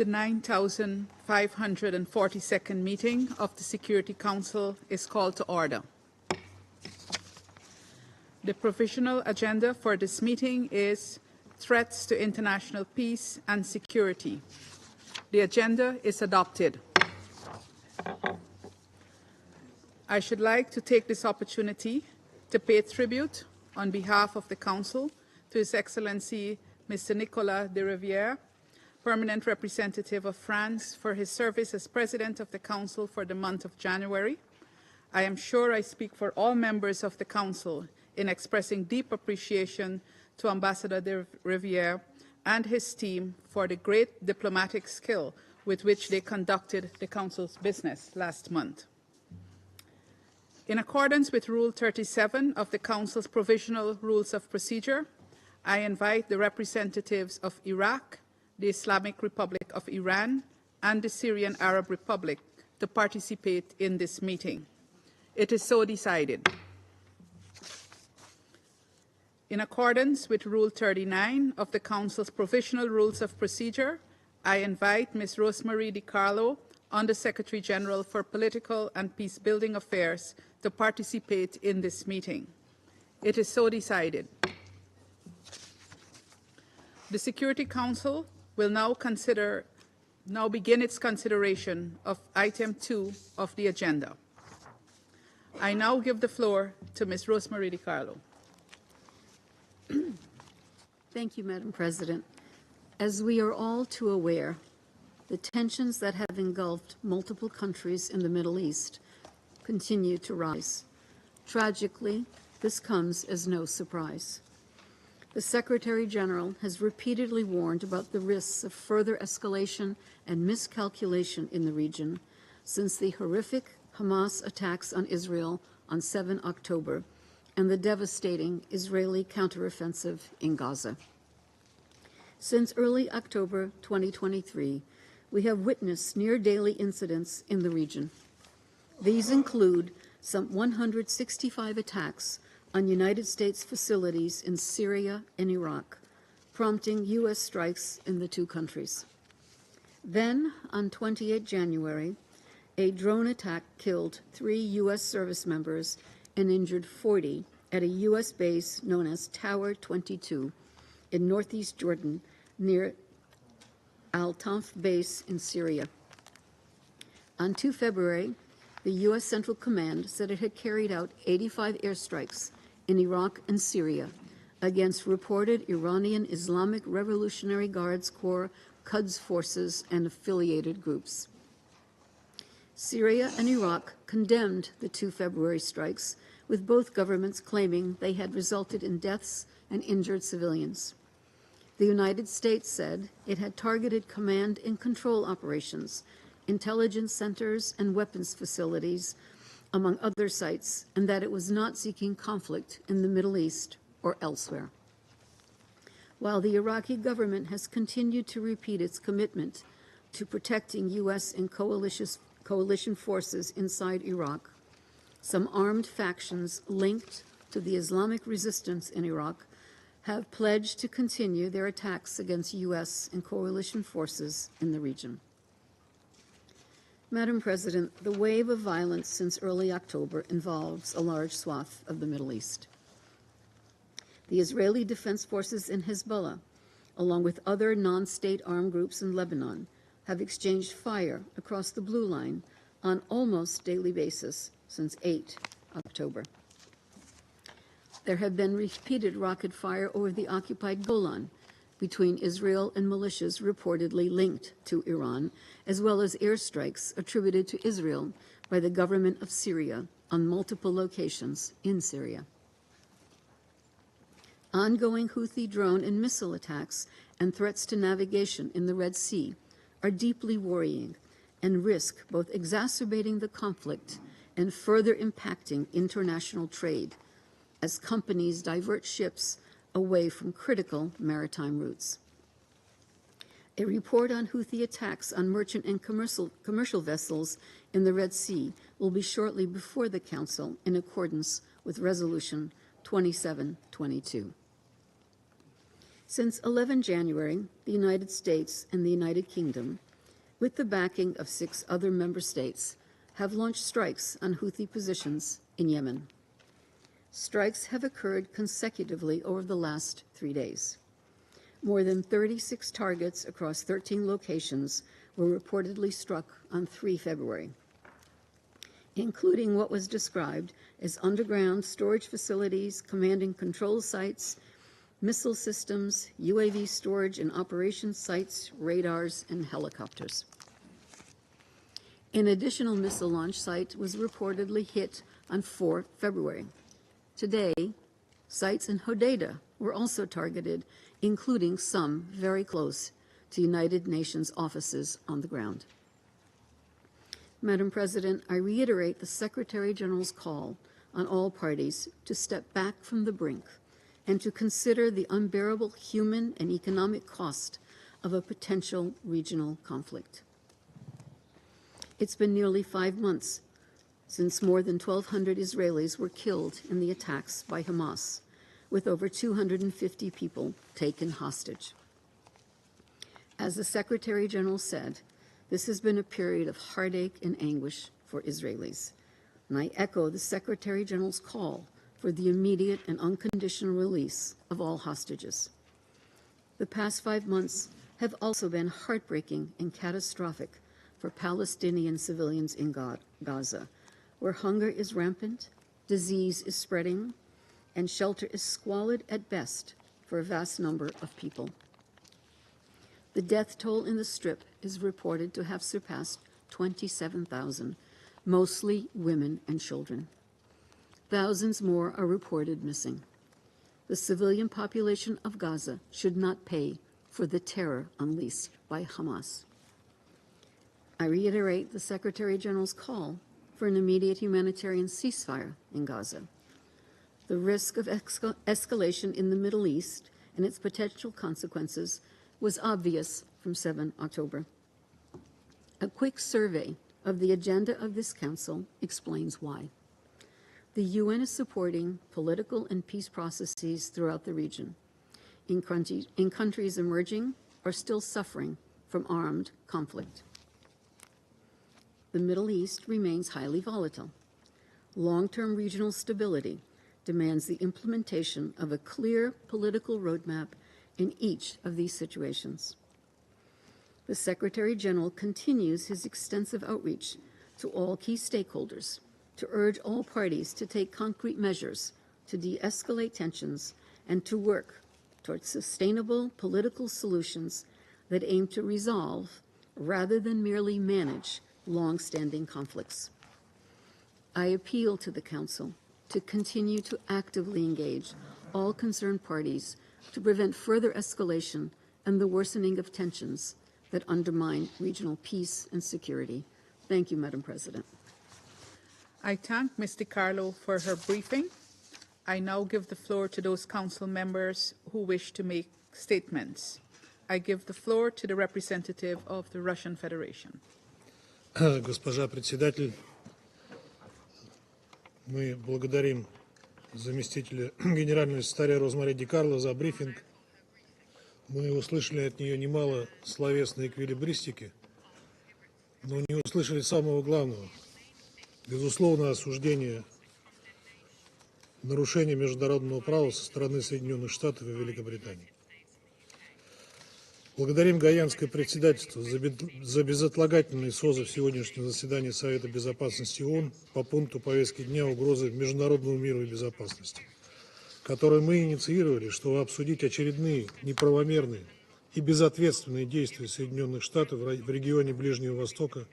The 9,542nd meeting of the Security Council is called to order. The provisional agenda for this meeting is threats to international peace and security. The agenda is adopted. I should like to take this opportunity to pay tribute on behalf of the Council to His Excellency Mr. Nicolas de Rivière, Permanent Representative of France, for his service as President of the Council for the month of January. I am sure I speak for all members of the Council in expressing deep appreciation to Ambassador de Rivière and his team for the great diplomatic skill with which they conducted the Council's business last month. In accordance with Rule 37 of the Council's Provisional Rules of Procedure, I invite the representatives of Iraq, the Islamic Republic of Iran, and the Syrian Arab Republic to participate in this meeting. It is so decided. In accordance with Rule 39 of the Council's Provisional Rules of Procedure, I invite Ms. Rosemary DiCarlo, Under-Secretary General for Political and Peacebuilding Affairs, to participate in this meeting. It is so decided. The Security Council will now begin its consideration of item 2 of the agenda. I now give the floor to Ms. Rosemary DiCarlo. Thank you, Madam President. As we are all too aware, the tensions that have engulfed multiple countries in the Middle East continue to rise. Tragically, this comes as no surprise. The Secretary General has repeatedly warned about the risks of further escalation and miscalculation in the region since the horrific Hamas attacks on Israel on 7 October and the devastating Israeli counteroffensive in Gaza. Since early October 2023, we have witnessed near-daily incidents in the region. These include some 165 attacks on United States facilities in Syria and Iraq, prompting U.S. strikes in the two countries. Then, on 28 January, a drone attack killed 3 U.S. service members and injured 40 at a U.S. base known as Tower 22 in northeast Jordan near Al-Tanf base in Syria. On 2 February, the U.S. Central Command said it had carried out 85 airstrikes in Iraq and Syria against reported Iranian Islamic Revolutionary Guards Corps, Quds forces, and affiliated groups. Syria and Iraq condemned the 2 February strikes, with both governments claiming they had resulted in deaths and injured civilians. The United States said it had targeted command and control operations, intelligence centers, and weapons facilities, among other sites, and that it was not seeking conflict in the Middle East or elsewhere. While the Iraqi government has continued to repeat its commitment to protecting U.S. and coalition forces inside Iraq, some armed factions linked to the Islamic Resistance in Iraq have pledged to continue their attacks against U.S. and coalition forces in the region. Madam President, the wave of violence since early October involves a large swath of the Middle East. The Israeli Defense Forces and Hezbollah, along with other non-state armed groups in Lebanon, have exchanged fire across the blue line on almost daily basis since 8 October. There have been repeated rocket fire over the occupied Golan between Israel and militias reportedly linked to Iran, as well as airstrikes attributed to Israel by the government of Syria on multiple locations in Syria. Ongoing Houthi drone and missile attacks and threats to navigation in the Red Sea are deeply worrying and risk both exacerbating the conflict and further impacting international trade as companies divert ships away from critical maritime routes. A report on Houthi attacks on merchant and commercial vessels in the Red Sea will be shortly before the Council in accordance with Resolution 2722. Since 11 January, the United States and the United Kingdom with the backing of 6 other member states, have launched strikes on Houthi positions in Yemen. Strikes have occurred consecutively over the last 3 days. More than 36 targets across 13 locations were reportedly struck on 3 February, including what was described as underground storage facilities, command and control sites, missile systems, UAV storage and operations sites, radars, and helicopters. An additional missile launch site was reportedly hit on 4 February. Today, sites in Hodeidah were also targeted, including some very close to United Nations offices on the ground. Madam President, I reiterate the Secretary General's call on all parties to step back from the brink and to consider the unbearable human and economic cost of a potential regional conflict. It's been nearly 5 months since more than 1,200 Israelis were killed in the attacks by Hamas, with over 250 people taken hostage. As the Secretary General said, this has been a period of heartache and anguish for Israelis, and I echo the Secretary General's call for the immediate and unconditional release of all hostages. The past 5 months have also been heartbreaking and catastrophic for Palestinian civilians in Gaza, where hunger is rampant, disease is spreading, and shelter is squalid at best for a vast number of people. The death toll in the Strip is reported to have surpassed 27,000, mostly women and children. Thousands more are reported missing. The civilian population of Gaza should not pay for the terror unleashed by Hamas. I reiterate the Secretary General's call for an immediate humanitarian ceasefire in Gaza. The risk of escalation in the Middle East and its potential consequences was obvious from 7 October. A quick survey of the agenda of this Council explains why. The UN is supporting political and peace processes throughout the region, in countries emerging or still suffering from armed conflict. The Middle East remains highly volatile. Long-term regional stability demands the implementation of a clear political roadmap in each of these situations. The Secretary General continues his extensive outreach to all key stakeholders to urge all parties to take concrete measures to de-escalate tensions and to work towards sustainable political solutions that aim to resolve, rather than merely manage, long-standing conflicts. I appeal to the Council to continue to actively engage all concerned parties to prevent further escalation and the worsening of tensions that undermine regional peace and security. Thank you, Madam President. I thank Ms. DiCarlo for her briefing. I now give the floor to those council members who wish to make statements. I give the floor to the representative of the Russian Federation. Госпожа председатель, мы благодарим заместителя генерального секретаря Розмари Ди Карло за брифинг. Мы услышали от нее немало словесной эквилибристики, но не услышали самого главного. Безусловно, осуждение нарушения международного права со стороны Соединенных Штатов и Великобритании. Благодарим гаянское председательство за безотлагательный созыв сегодняшнего заседания Совета Безопасности ООН по пункту повестки дня угрозы международному миру и безопасности, который мы инициировали, чтобы обсудить очередные неправомерные и безответственные действия Соединенных Штатов в регионе Ближнего Востока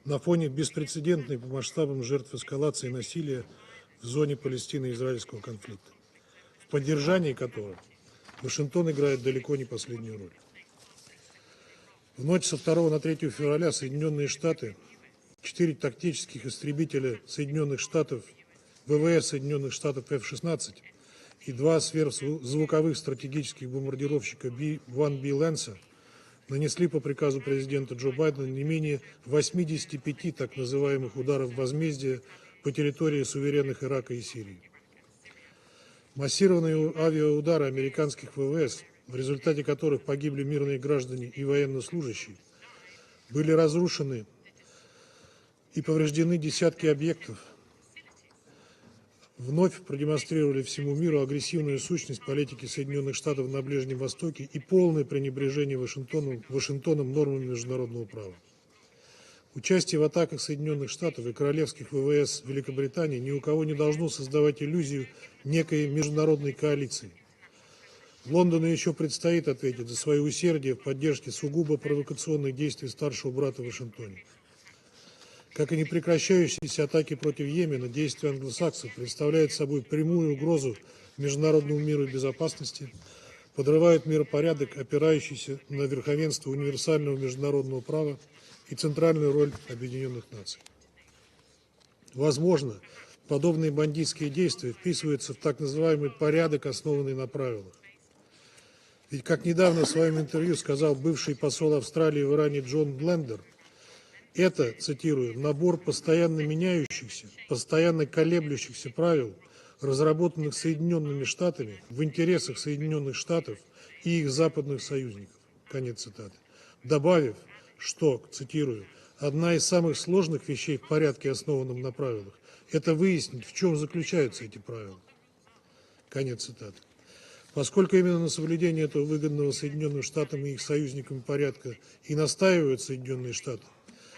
на фоне беспрецедентной по масштабам жертв эскалации насилия в зоне Палестино-израильского конфликта, в поддержании которого Вашингтон играет далеко не последнюю роль. В ночь со 2 на 3 февраля Соединенные Штаты, 4 тактических истребителя Соединенных Штатов, ВВС Соединенных Штатов F-16 и 2 сверхзвуковых стратегических бомбардировщика B-1B Lancer нанесли по приказу президента Джо Байдена не менее 85 так называемых ударов возмездия по территории суверенных Ирака и Сирии. Массированные авиаудары американских ВВС, в результате которых погибли мирные граждане и военнослужащие, Были разрушены и повреждены десятки объектов, вновь продемонстрировали всему миру агрессивную сущность политики Соединенных Штатов на Ближнем Востоке и полное пренебрежение Вашингтоном нормами международного права. Участие в атаках Соединенных Штатов и королевских ВВС Великобритании ни у кого не должно создавать иллюзию некой международной коалиции. Лондону еще предстоит ответить за свое усердие в поддержке сугубо провокационных действий старшего брата в Вашингтоне. Как и непрекращающиеся атаки против Йемена, действия англосаксов представляют собой прямую угрозу международному миру и безопасности, подрывают миропорядок, опирающийся на верховенство универсального международного права и центральную роль Объединенных Наций. Возможно, подобные бандитские действия вписываются в так называемый порядок, основанный на правилах. Ведь, как недавно в своем интервью сказал бывший посол Австралии в Иране Джон Блендер, это, цитирую, набор постоянно меняющихся, постоянно колеблющихся правил, разработанных Соединенными Штатами в интересах Соединенных Штатов и их западных союзников. Конец цитаты. Добавив, что, цитирую, одна из самых сложных вещей в порядке, основанном на правилах, это выяснить, в чем заключаются эти правила. Конец цитаты. Поскольку именно на соблюдение этого выгодного Соединенным Штатам и их союзникам порядка и настаивают Соединенные Штаты,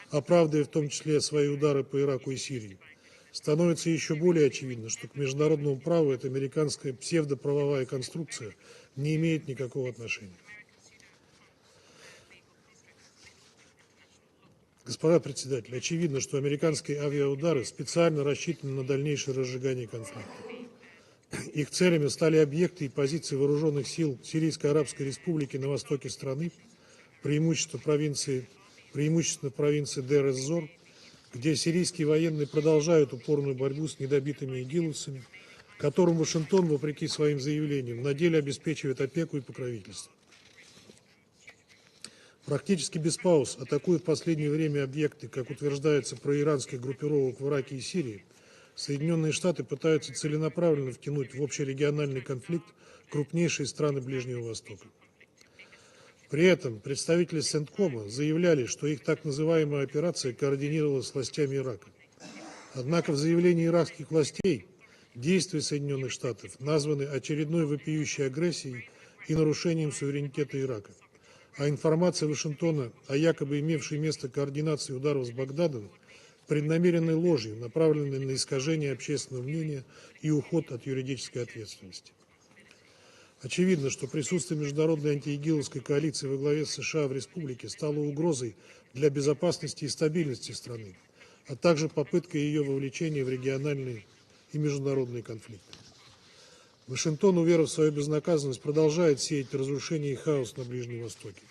оправдывая в том числе свои удары по Ираку и Сирии, становится еще более очевидно, что к международному праву эта американская псевдоправовая конструкция не имеет никакого отношения. Господа председатели, очевидно, что американские авиаудары специально рассчитаны на дальнейшее разжигание конфликта. Их целями стали объекты и позиции вооруженных сил Сирийской Арабской Республики на востоке страны, преимущественно провинции Дер-эз-Зор, где сирийские военные продолжают упорную борьбу с недобитыми игиловцами, которым Вашингтон, вопреки своим заявлениям, на деле обеспечивает опеку и покровительство. Практически без пауз атакуя в последнее время объекты, как утверждается, проиранских группировок в Ираке и Сирии, Соединенные Штаты пытаются целенаправленно втянуть в общерегиональный конфликт крупнейшие страны Ближнего Востока. При этом представители Центкома заявляли, что их так называемая операция координировалась с властями Ирака. Однако в заявлении иракских властей действия Соединенных Штатов названы очередной вопиющей агрессией и нарушением суверенитета Ирака. А информация Вашингтона о якобы имевшей место координации ударов с Багдадом преднамеренной ложью, направленной на искажение общественного мнения и уход от юридической ответственности. Очевидно, что присутствие международной антиигиловской коалиции во главе с США в республике стало угрозой для безопасности и стабильности страны, а также попыткой ее вовлечения в региональные и международные конфликты. Вашингтон, уверовав в свою безнаказанность, продолжает сеять разрушение и хаос на Ближнем Востоке.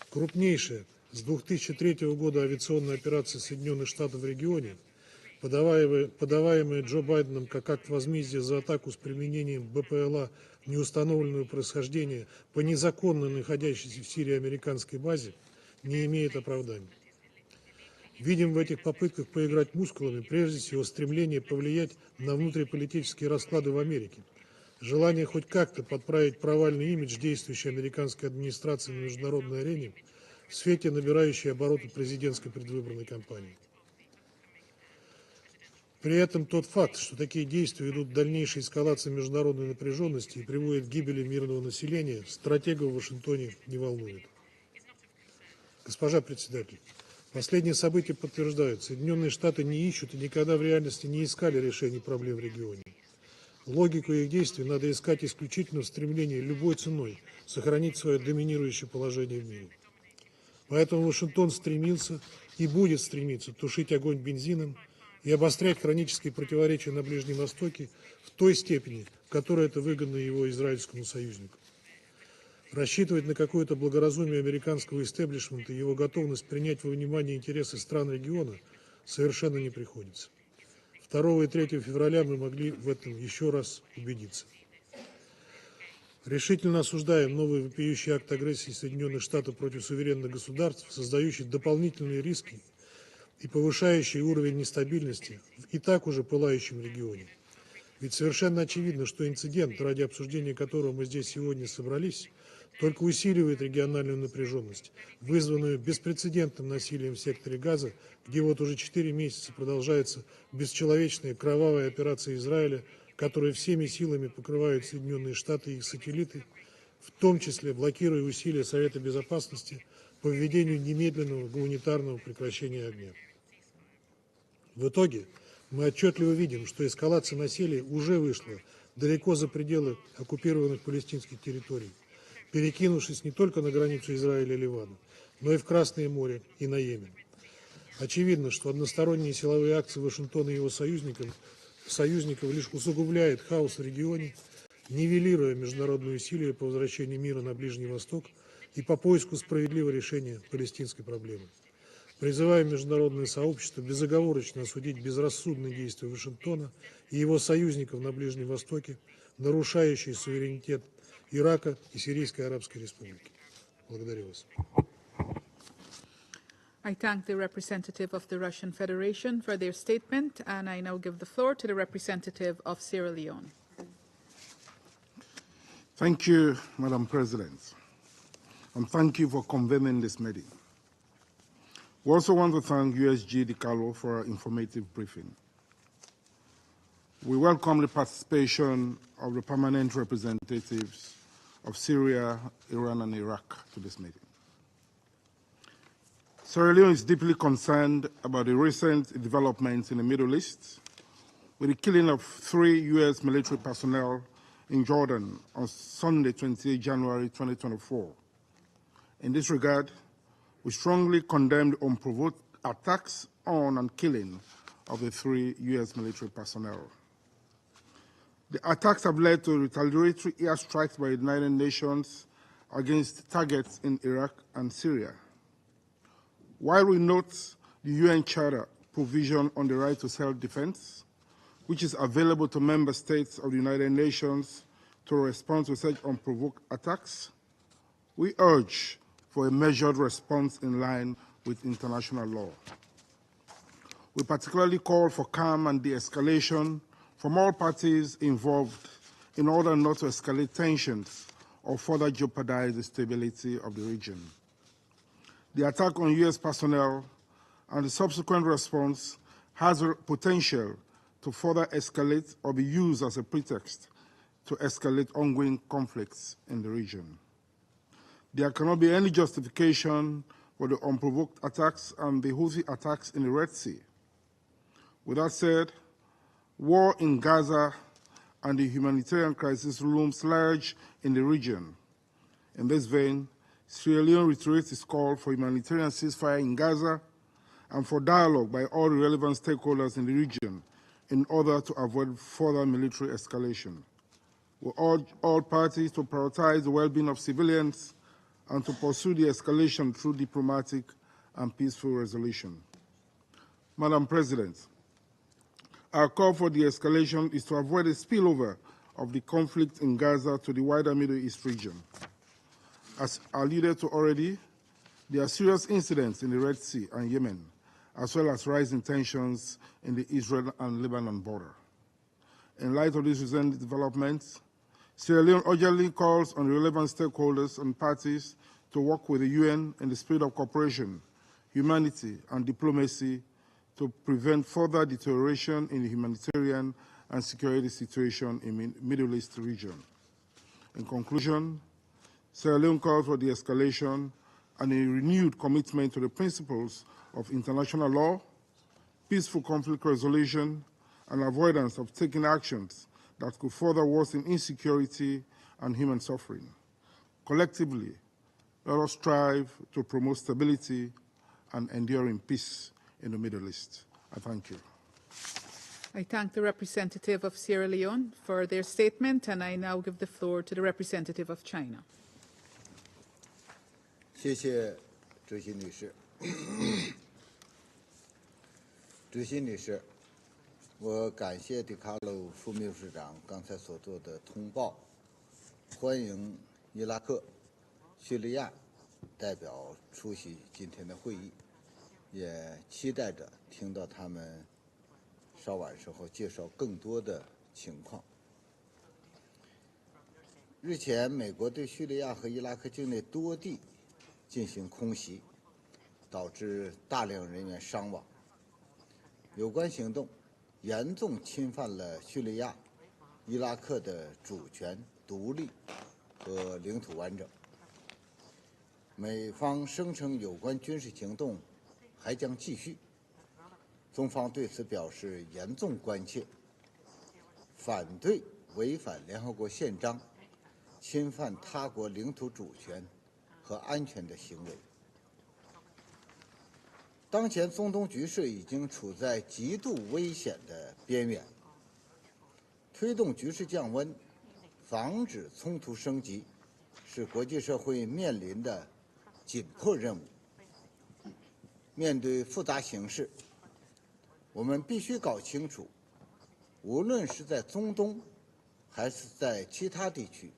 Крупнейшая с 2003 года авиационная операция Соединенных Штатов в регионе, подаваемая Джо Байденом как акт возмездия за атаку с применением БПЛА неустановленного происхождения по незаконно находящейся в Сирии американской базе, не имеет оправдания. Видим в этих попытках поиграть мускулами прежде всего стремление повлиять на внутриполитические расклады в Америке, желание хоть как-то подправить провальный имидж действующей американской администрации на международной арене в свете набирающей обороты президентской предвыборной кампании. При этом тот факт, что такие действия ведут к дальнейшей эскалации международной напряженности и приводят к гибели мирного населения, стратегов в Вашингтоне не волнует. Госпожа председатель, последние события подтверждают, Соединенные Штаты не ищут и никогда в реальности не искали решений проблем в регионе. Логику их действий надо искать исключительно в стремлении любой ценой сохранить свое доминирующее положение в мире. Поэтому Вашингтон стремился и будет стремиться тушить огонь бензином и обострять хронические противоречия на Ближнем Востоке в той степени, в которой это выгодно его израильскому союзнику. Рассчитывать на какое-то благоразумие американского истеблишмента и его готовность принять во внимание интересы стран региона совершенно не приходится. 2 и 3 февраля мы могли в этом еще раз убедиться. Решительно осуждаем новый вопиющий акт агрессии Соединенных Штатов против суверенных государств, создающий дополнительные риски и повышающий уровень нестабильности в и так уже пылающем регионе. Ведь совершенно очевидно, что инцидент, ради обсуждения которого мы здесь сегодня собрались, только усиливает региональную напряженность, вызванную беспрецедентным насилием в секторе Газа, где вот уже 4 месяца продолжается бесчеловечная кровавая операция Израиля, которая всеми силами покрывают Соединенные Штаты и их сателлиты, в том числе блокируя усилия Совета Безопасности по введению немедленного гуманитарного прекращения огня. В итоге мы отчетливо видим, что эскалация насилия уже вышла далеко за пределы оккупированных палестинских территорий, перекинувшись не только на границу Израиля и Ливана, но и в Красное море и на Йемен. Очевидно, что односторонние силовые акции Вашингтона и его союзников лишь усугубляют хаос в регионе, нивелируя международные усилия по возвращению мира на Ближний Восток и по поиску справедливого решения палестинской проблемы. Призываем международное сообщество безоговорочно осудить безрассудные действия Вашингтона и его союзников на Ближнем Востоке, нарушающие суверенитет Ирака и Сирийской Арабской Республики. Благодарю вас. I thank the representative of the Russian Federation for their statement, and I now give the floor to the representative of Sierra Leone. Thank you, Madam President, and thank you for convening this meeting. We also want to thank USG DiCarlo for our informative briefing. We welcome the participation of the permanent representatives of Syria, Iran, and Iraq to this meeting. Sierra Leone is deeply concerned about the recent developments in the Middle East, with the killing of 3 U.S. military personnel in Jordan on Sunday, 28 January 2024. In this regard, we strongly condemn the unprovoked attacks on and killing of the 3 U.S. military personnel. The attacks have led to retaliatory airstrikes by the United Nations against targets in Iraq and Syria. While we note the UN Charter provision on the right to self-defense, which is available to member states of the United Nations to respond to such unprovoked attacks, we urge for a measured response in line with international law. We particularly call for calm and de-escalation from all parties involved in order not to escalate tensions or further jeopardize the stability of the region. The attack on U.S. personnel and the subsequent response has a potential to further escalate or be used as a pretext to escalate ongoing conflicts in the region. There cannot be any justification for the unprovoked attacks and the Houthi attacks in the Red Sea. With that said, war in Gaza and the humanitarian crisis looms large in the region. In this vein, Sierra Leone reiterates its call for humanitarian ceasefire in Gaza and for dialogue by all the relevant stakeholders in the region in order to avoid further military escalation. We urge all parties to prioritize the well-being of civilians and to pursue the escalation through diplomatic and peaceful resolution. Madam President, our call for de-escalation is to avoid a spillover of the conflict in Gaza to the wider Middle East region. As alluded to already, there are serious incidents in the Red Sea and Yemen, as well as rising tensions in the Israel and Lebanon border. In light of these recent developments, Sierra Leone urgently calls on the relevant stakeholders and parties to work with the UN in the spirit of cooperation, humanity, and diplomacy to prevent further deterioration in the humanitarian and security situation in the Middle East region. In conclusion, Sierra Leone calls for de-escalation and a renewed commitment to the principles of international law, peaceful conflict resolution, and avoidance of taking actions that could further worsen insecurity and human suffering. Collectively, let us strive to promote stability and enduring peace in the Middle East. I thank you. I thank the representative of Sierra Leone for their statement, and I now give the floor to the representative of China. 谢谢主席女士。主席女士，我感谢迪卡洛副秘书长刚才所做的通报，欢迎伊拉克、叙利亚代表出席今天的会议，也期待着听到他们稍晚时候介绍更多的情况。日前，美国对叙利亚和伊拉克境内多地进行空袭，导致大量人员伤亡。有关行动严重侵犯了叙利亚、伊拉克的主权、独立和领土完整。美方声称有关军事行动还将继续，中方对此表示严重关切，反对违反联合国宪章、侵犯他国领土主权和安全的行为。当前中东局势已经处在极度危险的边缘，推动局势降温，防止冲突升级，是国际社会面临的紧迫任务。面对复杂形势，我们必须搞清楚，无论是在中东还是在其他地区，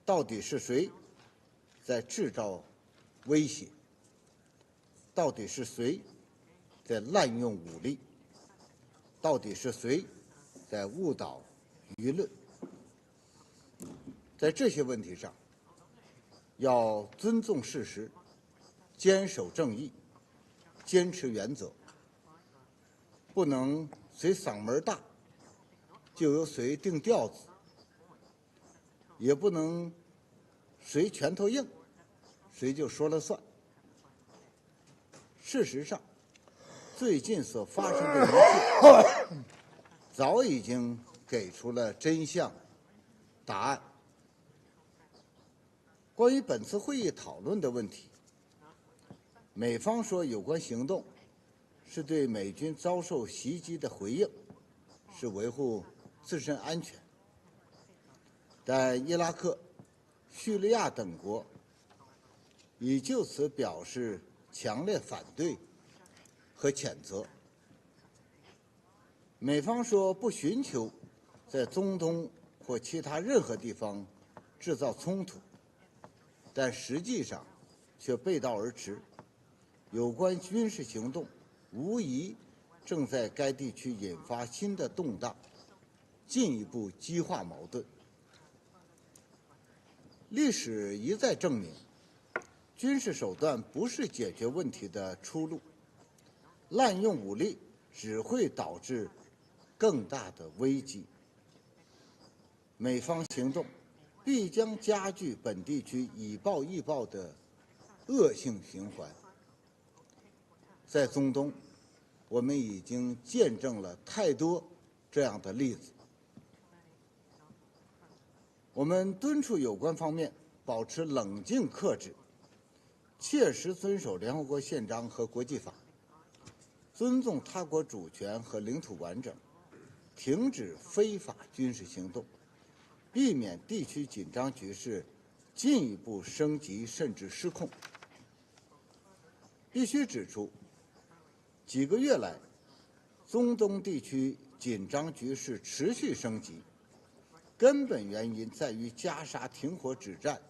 到底是谁在制造威胁？到底是谁在滥用武力？到底是谁在误导舆论？在这些问题上，要尊重事实，坚守正义，坚持原则，不能谁嗓门大就由谁定调子，也不能谁拳头硬谁就说了算。事实上，最近所发生的一切早已经给出了真相答案。关于本次会议讨论的问题，美方说有关行动是对美军遭受袭击的回应，是维护自身安全。但伊拉克、叙利亚等国已就此表示强烈反对和谴责。美方说不寻求在中东或其他任何地方制造冲突，但实际上却背道而驰。有关军事行动无疑正在该地区引发新的动荡，进一步激化矛盾。历史一再证明，军事手段不是解决问题的出路，滥用武力只会导致更大的危机。美方行动必将加剧本地区以暴易暴的恶性循环。在中东，我们已经见证了太多这样的例子。我们敦促有关方面保持冷静克制，切实遵守联合国宪章和国际法，尊重他国主权和领土完整，停止非法军事行动，避免地区紧张局势进一步升级甚至失控。必须指出，几个月来，中东地区紧张局势持续升级，根本原因在于加沙停火止战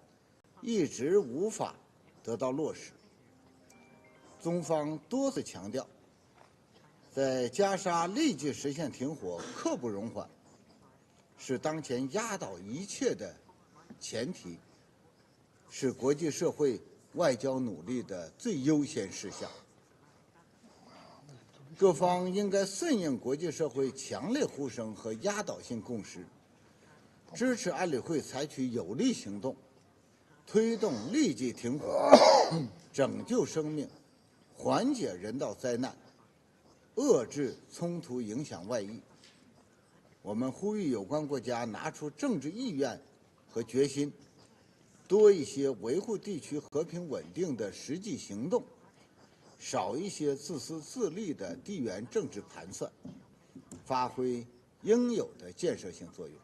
一直无法得到落实。中方多次强调，在加沙立即实现停火刻不容缓，是当前压倒一切的前提，是国际社会外交努力的最优先事项。各方应该顺应国际社会强烈呼声和压倒性共识，支持安理会采取有力行动，推动立即停火，拯救生命，缓解人道灾难，遏制冲突影响外溢。我们呼吁有关国家拿出政治意愿和决心，多一些维护地区和平稳定的实际行动，少一些自私自利的地缘政治盘算，发挥应有的建设性作用。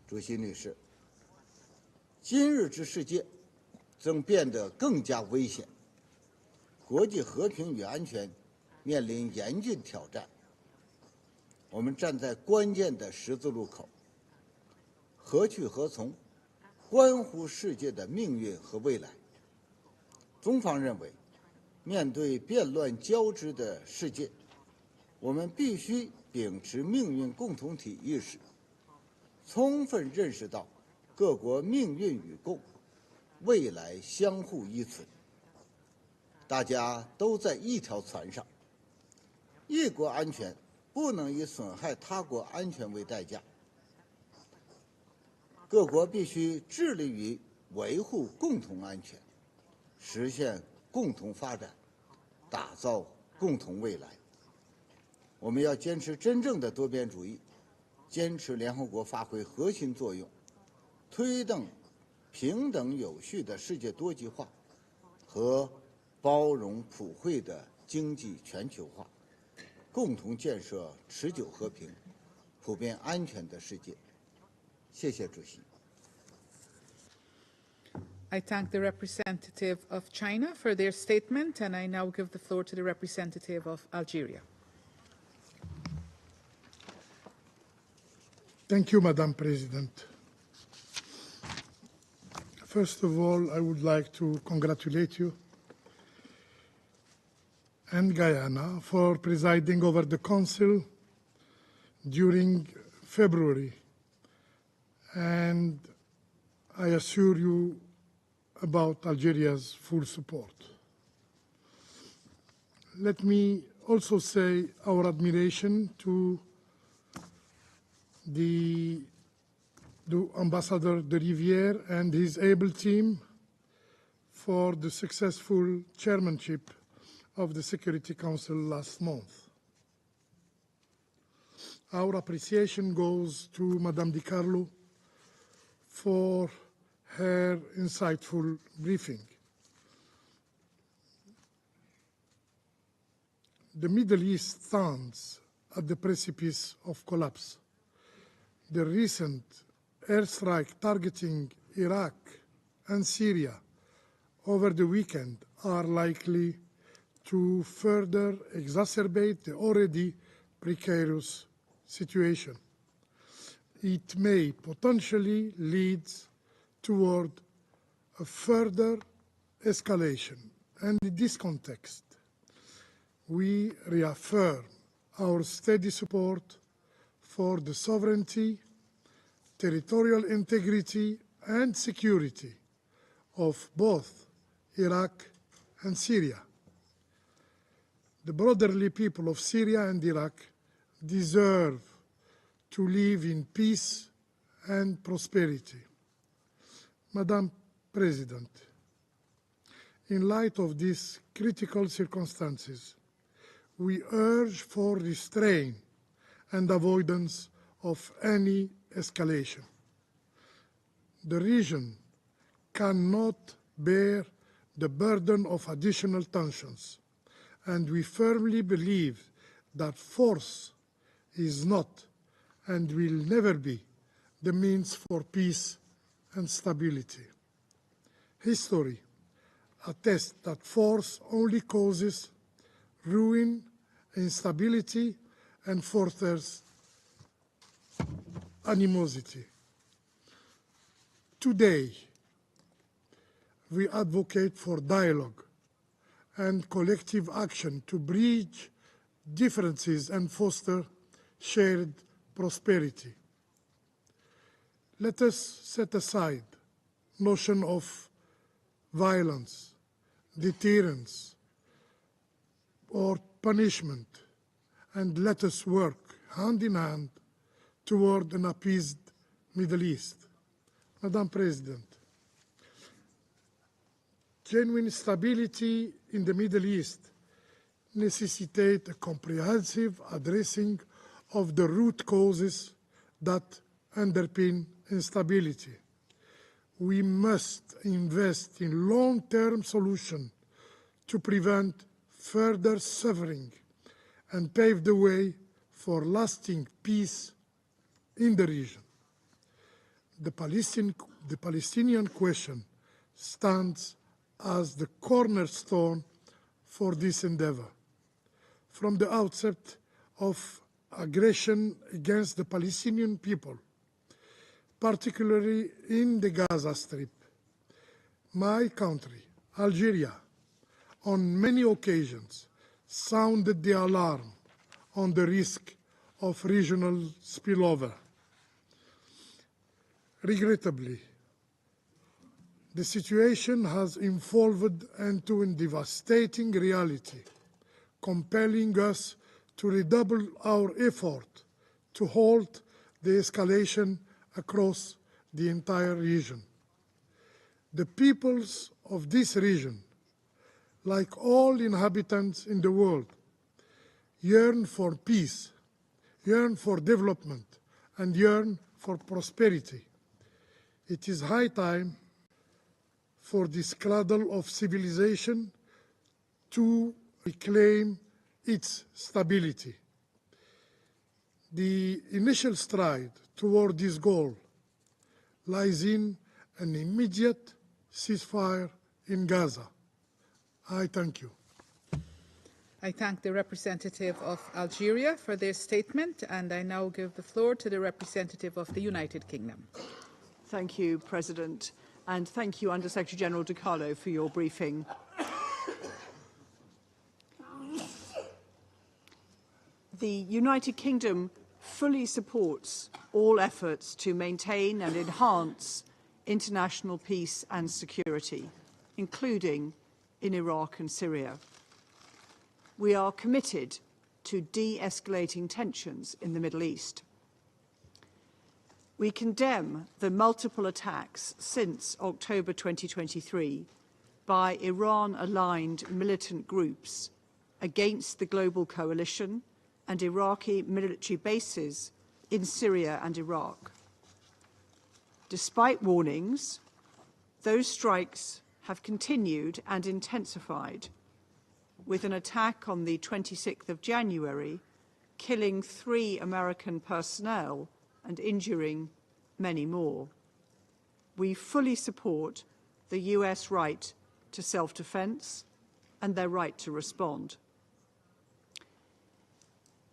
主席女士，今日之世界正变得更加危险，国际和平与安全面临严峻挑战。我们站在关键的十字路口，何去何从，关乎世界的命运和未来。中方认为，面对变乱交织的世界，我们必须秉持命运共同体意识，充分认识到各国命运与共，未来相互依存。大家都在一条船上，一国安全不能以损害他国安全为代价。各国必须致力于维护共同安全，实现共同发展，打造共同未来。我们要坚持真正的多边主义，坚持联合国发挥核心作用，推动平等有序的世界多极化和包容普惠的经济全球化，共同建设持久和平、普遍安全的世界。谢谢主席。I thank the representative of China for their statement, and I now give the floor to the representative of Algeria. Thank you, Madam President. First of all, I would like to congratulate you and Guyana for presiding over the Council during February, and I assure you about Algeria's full support. Let me also say our admiration to the Ambassador de Rivière and his able team for the successful chairmanship of the Security Council last month. Our appreciation goes to Madame Di Carlo for her insightful briefing. The Middle East stands at the precipice of collapse. The recent airstrike targeting Iraq and Syria over the weekend are likely to further exacerbate the already precarious situation. It may potentially lead toward a further escalation. And in this context, we reaffirm our steady support for the sovereignty, territorial integrity, and security of both Iraq and Syria. The brotherly people of Syria and Iraq deserve to live in peace and prosperity. Madam President, in light of these critical circumstances, we urge for restraint and avoidance of any escalation. The region cannot bear the burden of additional tensions, and we firmly believe that force is not and will never be the means for peace and stability. History attests that force only causes ruin, instability, and furthers animosity. Today, we advocate for dialogue and collective action to bridge differences and foster shared prosperity. Let us set aside notion of violence, deterrence, or punishment, and let us work hand in hand toward an appeased Middle East. Madam President, genuine stability in the Middle East necessitates a comprehensive addressing of the root causes that underpin instability. We must invest in long-term solutions to prevent further suffering and pave the way for lasting peace in the region. The Palestinian question stands as the cornerstone for this endeavor. From the outset of aggression against the Palestinian people, particularly in the Gaza Strip, my country, Algeria, on many occasions sounded the alarm on the risk of regional spillover. Regrettably, the situation has evolved into a devastating reality, compelling us to redouble our effort to halt the escalation across the entire region. The peoples of this region, like all inhabitants in the world, yearn for peace, yearn for development, and yearn for prosperity. It is high time for this cradle of civilization to reclaim its stability. The initial stride toward this goal lies in an immediate ceasefire in Gaza. I thank you. I thank the representative of Algeria for their statement, and I now give the floor to the representative of the United Kingdom. Thank you, President, and thank you, Under-Secretary General De Carlo, for your briefing. The United Kingdom fully supports all efforts to maintain and enhance international peace and security, including in Iraq and Syria. We are committed to de-escalating tensions in the Middle East. We condemn the multiple attacks since October 2023 by Iran-aligned militant groups against the global coalition and Iraqi military bases in Syria and Iraq. Despite warnings, those strikes have continued and intensified, with an attack on the 26th of January killing 3 American personnel and injuring many more. We fully support the US right to self-defense and their right to respond.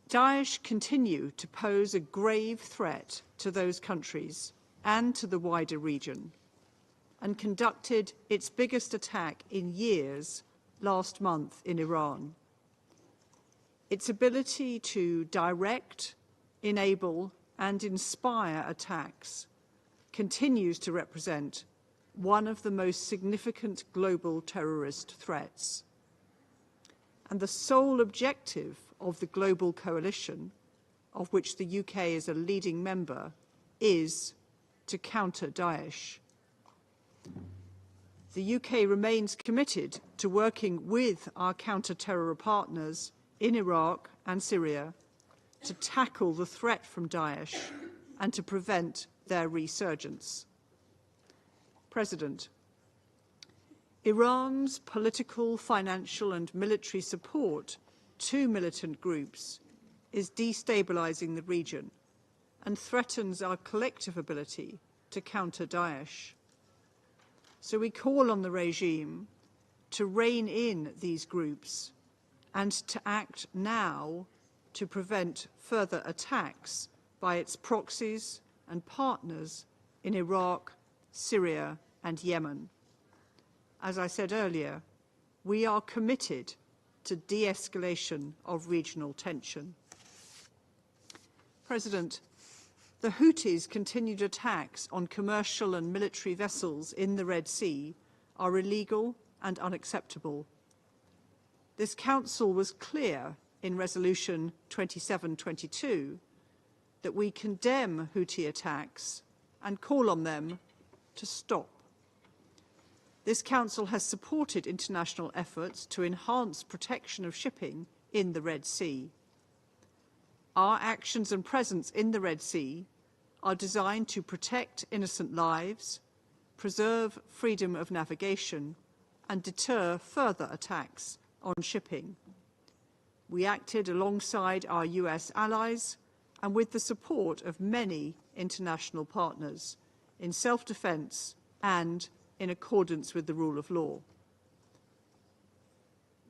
Daesh continue to pose a grave threat to those countries and to the wider region, and conducted its biggest attack in years last month in Iran. Its ability to direct, enable, and inspire attacks continues to represent one of the most significant global terrorist threats. And the sole objective of the global coalition, of which the UK is a leading member, is to counter Daesh. The UK remains committed to working with our counter-terror partners in Iraq and Syria to tackle the threat from Daesh and to prevent their resurgence. President, Iran's political, financial, and military support to militant groups is destabilizing the region and threatens our collective ability to counter Daesh. So we call on the regime to rein in these groups and to act now to prevent further attacks by its proxies and partners in Iraq, Syria, and Yemen. As I said earlier, we are committed to de-escalation of regional tension. President, the Houthis' continued attacks on commercial and military vessels in the Red Sea are illegal and unacceptable. This Council was clear in Resolution 2722 that we condemn Houthi attacks and call on them to stop. This Council has supported international efforts to enhance protection of shipping in the Red Sea. Our actions and presence in the Red Sea are designed to protect innocent lives, preserve freedom of navigation, and deter further attacks on shipping. We acted alongside our US allies and with the support of many international partners in self-defense and in accordance with the rule of law.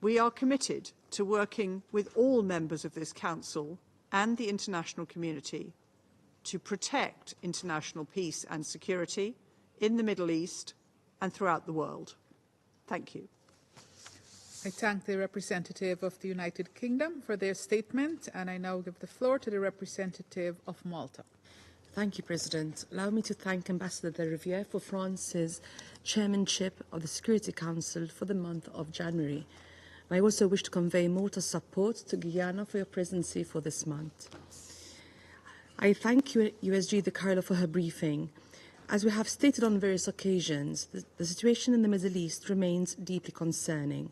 We are committed to working with all members of this Council and the international community to protect international peace and security in the Middle East and throughout the world. Thank you. I thank the representative of the United Kingdom for their statement, and I now give the floor to the representative of Malta. Thank you, President. Allow me to thank Ambassador de Rivière for France's chairmanship of the Security Council for the month of January. I also wish to convey Malta's support to Guyana for your presidency for this month. I thank USG De Carlo for her briefing. As we have stated on various occasions, the situation in the Middle East remains deeply concerning.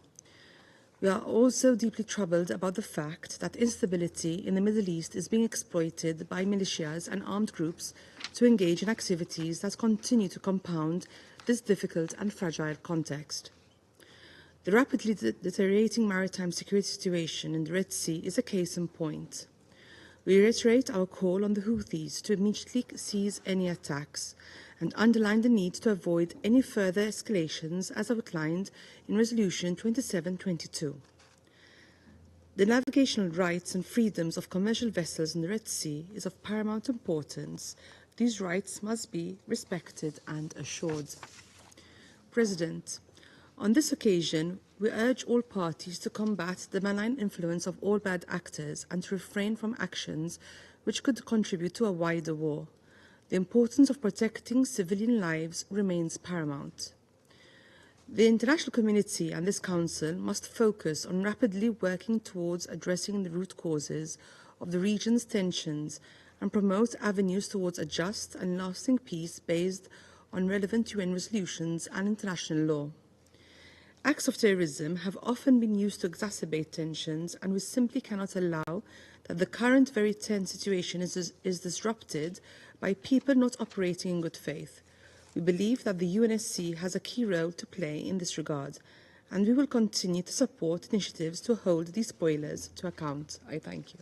We are also deeply troubled about the fact that instability in the Middle East is being exploited by militias and armed groups to engage in activities that continue to compound this difficult and fragile context. The rapidly deteriorating maritime security situation in the Red Sea is a case in point. We reiterate our call on the Houthis to immediately cease any attacks and underline the need to avoid any further escalations as outlined in Resolution 2722. The navigational rights and freedoms of commercial vessels in the Red Sea is of paramount importance. These rights must be respected and assured. President, on this occasion, we urge all parties to combat the malign influence of all bad actors and to refrain from actions which could contribute to a wider war. The importance of protecting civilian lives remains paramount. The international community and this Council must focus on rapidly working towards addressing the root causes of the region's tensions and promote avenues towards a just and lasting peace based on relevant UN resolutions and international law. Acts of terrorism have often been used to exacerbate tensions, and we simply cannot allow that the current very tense situation is disrupted by people not operating in good faith. We believe that the UNSC has a key role to play in this regard, and we will continue to support initiatives to hold these spoilers to account. I thank you.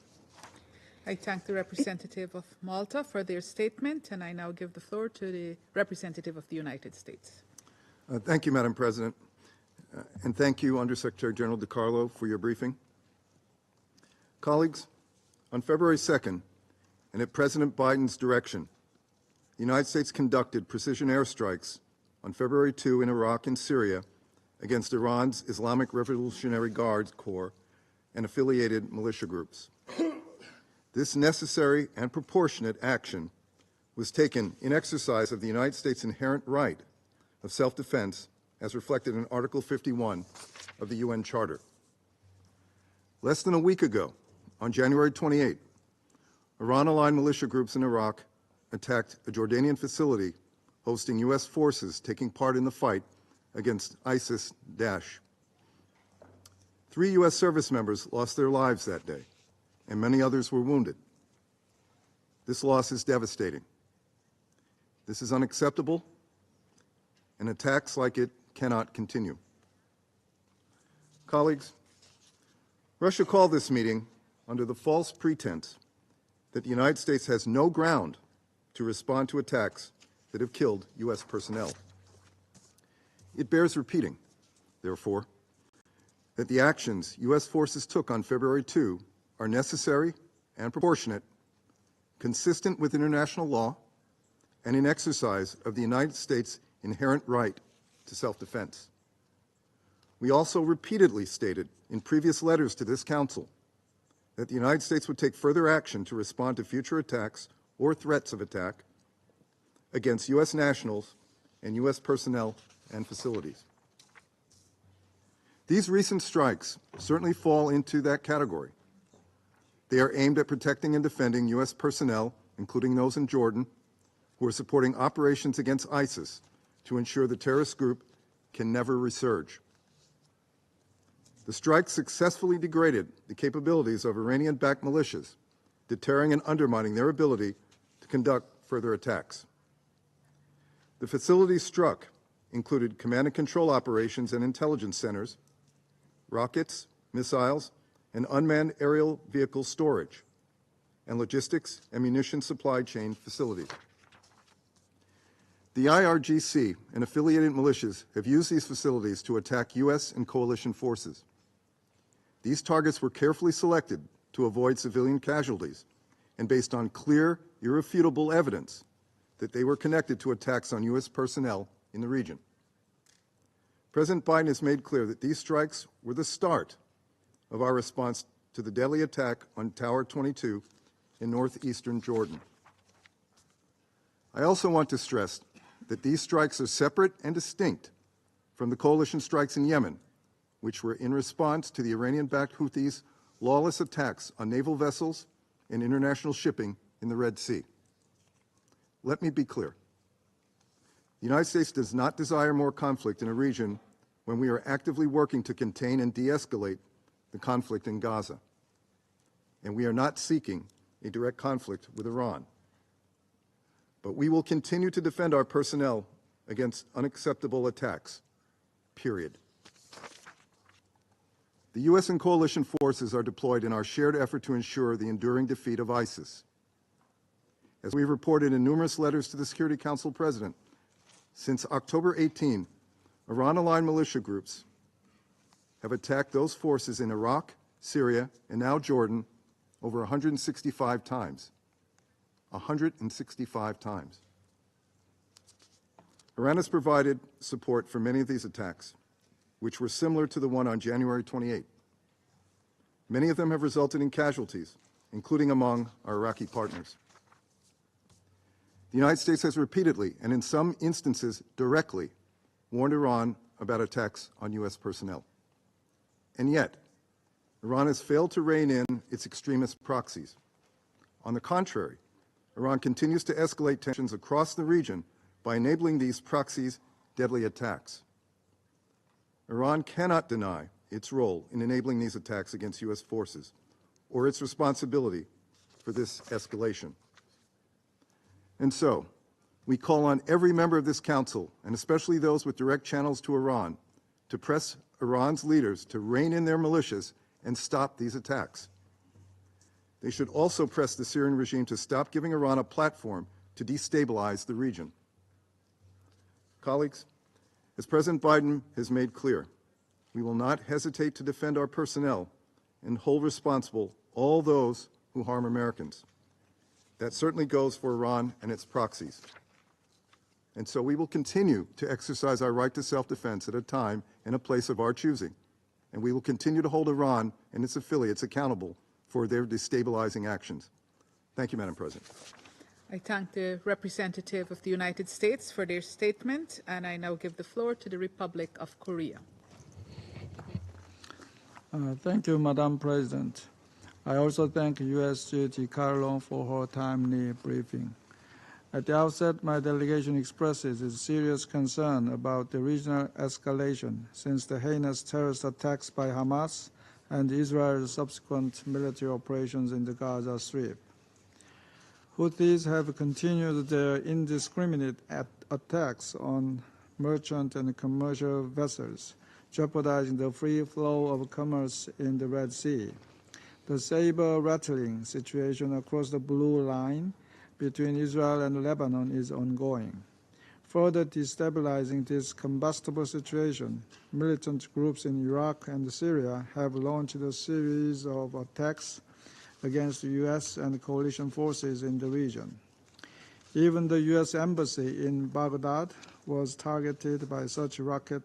I thank the representative of Malta for their statement, and I now give the floor to the representative of the United States. Thank you, Madam President. And thank you, Undersecretary General De Carlo, for your briefing. Colleagues, on February 2nd, and at President Biden's direction, the United States conducted precision airstrikes on February 2 in Iraq and Syria against Iran's Islamic Revolutionary Guard Corps and affiliated militia groups. This necessary and proportionate action was taken in exercise of the United States' inherent right of self-defense as reflected in Article 51 of the UN Charter. Less than a week ago, on January 28, Iran-aligned militia groups in Iraq attacked a Jordanian facility hosting U.S. forces taking part in the fight against ISIS-Daesh. 3 U.S. service members lost their lives that day, and many others were wounded. This loss is devastating. This is unacceptable, and attacks like it cannot continue. Colleagues, Russia called this meeting under the false pretense that the United States has no ground to respond to attacks that have killed U.S. personnel. It bears repeating, therefore, that the actions U.S. forces took on February 2 are necessary and proportionate, consistent with international law, and in exercise of the United States' inherent right to self-defense. We also repeatedly stated in previous letters to this Council that the United States would take further action to respond to future attacks or threats of attack against U.S. nationals and U.S. personnel and facilities. These recent strikes certainly fall into that category. They are aimed at protecting and defending U.S. personnel, including those in Jordan, who are supporting operations against ISIS to ensure the terrorist group can never resurge. The strike successfully degraded the capabilities of Iranian-backed militias, deterring and undermining their ability to conduct further attacks. The facilities struck included command and control operations and intelligence centers, rockets, missiles, and unmanned aerial vehicle storage, and logistics and munition supply chain facilities. The IRGC and affiliated militias have used these facilities to attack U.S. and coalition forces. These targets were carefully selected to avoid civilian casualties and based on clear, irrefutable evidence that they were connected to attacks on U.S. personnel in the region. President Biden has made clear that these strikes were the start of our response to the deadly attack on Tower 22 in northeastern Jordan. I also want to stress that these strikes are separate and distinct from the coalition strikes in Yemen, which were in response to the Iranian-backed Houthis' lawless attacks on naval vessels and international shipping in the Red Sea. Let me be clear. The United States does not desire more conflict in a region when we are actively working to contain and de-escalate the conflict in Gaza. And we are not seeking a direct conflict with Iran. But we will continue to defend our personnel against unacceptable attacks, period. The U.S. and coalition forces are deployed in our shared effort to ensure the enduring defeat of ISIS. As we've reported in numerous letters to the Security Council President, since October 18, Iran-aligned militia groups have attacked those forces in Iraq, Syria, and now Jordan over 165 times. 165 times. Iran has provided support for many of these attacks, which were similar to the one on January 28. Many of them have resulted in casualties, including among our Iraqi partners. The United States has repeatedly, and in some instances directly, warned Iran about attacks on U.S. personnel. And yet, Iran has failed to rein in its extremist proxies. On the contrary, Iran continues to escalate tensions across the region by enabling these proxies' deadly attacks. Iran cannot deny its role in enabling these attacks against U.S. forces or its responsibility for this escalation. And so, we call on every member of this Council, and especially those with direct channels to Iran, to press Iran's leaders to rein in their militias and stop these attacks. They should also press the Syrian regime to stop giving Iran a platform to destabilize the region. Colleagues, as President Biden has made clear, we will not hesitate to defend our personnel and hold responsible all those who harm Americans. That certainly goes for Iran and its proxies. And so we will continue to exercise our right to self-defense at a time and a place of our choosing. And we will continue to hold Iran and its affiliates accountable for their destabilizing actions. Thank you, Madam President. I thank the representative of the United States for their statement, and I now give the floor to the Republic of Korea. Thank you, Madam President. I also thank U.S. Secretary Carlon for her timely briefing. At the outset, my delegation expresses its serious concern about the regional escalation since the heinous terrorist attacks by Hamas and Israel's subsequent military operations in the Gaza Strip. Houthis have continued their indiscriminate attacks on merchant and commercial vessels, jeopardizing the free flow of commerce in the Red Sea. The saber-rattling situation across the blue line between Israel and Lebanon is ongoing. Further destabilizing this combustible situation, militant groups in Iraq and Syria have launched a series of attacks against the U.S. and coalition forces in the region. Even the U.S. Embassy in Baghdad was targeted by such rocket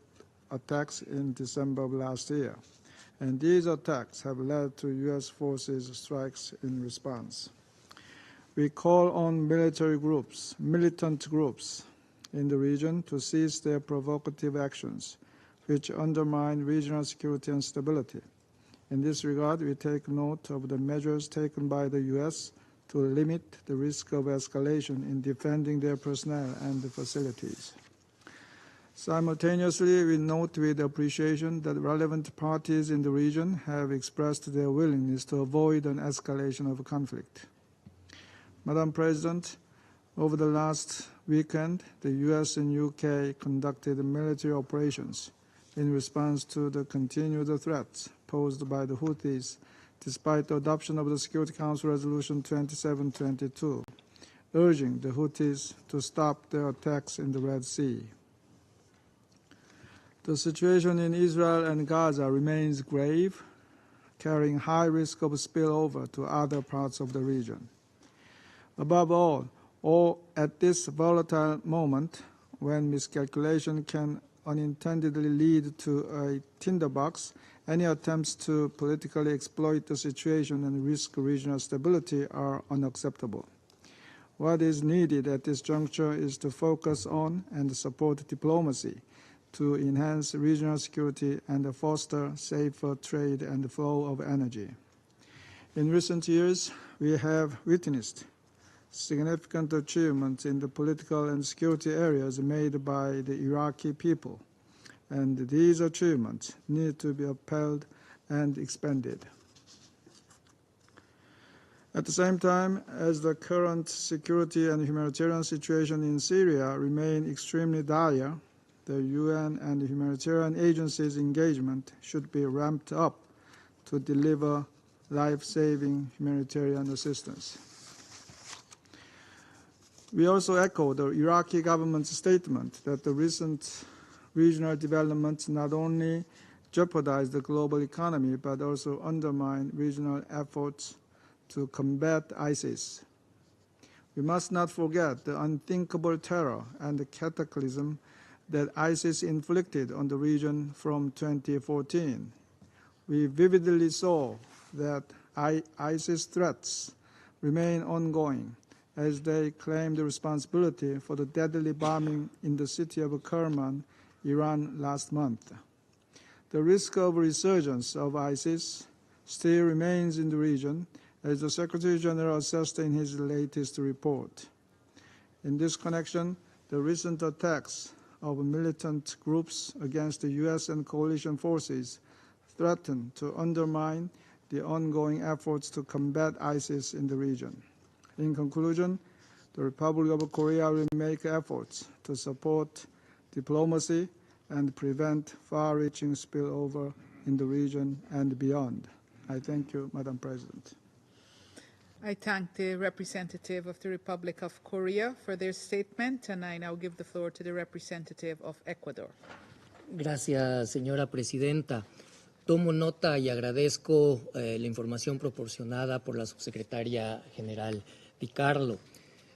attacks in December of last year, and these attacks have led to U.S. forces strikes in response. We call on militant groups in the region to cease their provocative actions, which undermine regional security and stability. In this regard, we take note of the measures taken by the U.S. to limit the risk of escalation in defending their personnel and the facilities. Simultaneously, we note with appreciation that relevant parties in the region have expressed their willingness to avoid an escalation of conflict. Madam President, over the last weekend, the U.S. and U.K. conducted military operations in response to the continued threats posed by the Houthis, despite the adoption of the Security Council Resolution 2722, urging the Houthis to stop their attacks in the Red Sea. The situation in Israel and Gaza remains grave, carrying high risk of spillover to other parts of the region. Above all, at this volatile moment, when miscalculation can unintendedly lead to a tinderbox, any attempts to politically exploit the situation and risk regional stability are unacceptable. What is needed at this juncture is to focus on and support diplomacy to enhance regional security and foster safer trade and flow of energy. In recent years, we have witnessed significant achievements in the political and security areas made by the Iraqi people, and these achievements need to be upheld and expanded. At the same time, as the current security and humanitarian situation in Syria remain extremely dire, the UN and humanitarian agencies' engagement should be ramped up to deliver life-saving humanitarian assistance. We also echo the Iraqi government's statement that the recent regional developments not only jeopardize the global economy but also undermine regional efforts to combat ISIS. We must not forget the unthinkable terror and the cataclysm that ISIS inflicted on the region from 2014. We vividly saw that ISIS threats remain ongoing as they claim the responsibility for the deadly bombing in the city of Kerman, Iran last month. The risk of resurgence of ISIS still remains in the region, as the Secretary General assessed in his latest report. In this connection, the recent attacks of militant groups against the U.S. and coalition forces threaten to undermine the ongoing efforts to combat ISIS in the region. In conclusion, the Republic of Korea will make efforts to support diplomacy and prevent far-reaching spillover in the region and beyond. I thank you, Madam President. I thank the representative of the Republic of Korea for their statement, and I now give the floor to the representative of Ecuador. Gracias, señora presidenta. Tomo nota y agradezco la información proporcionada por la subsecretaria general Di Carlo.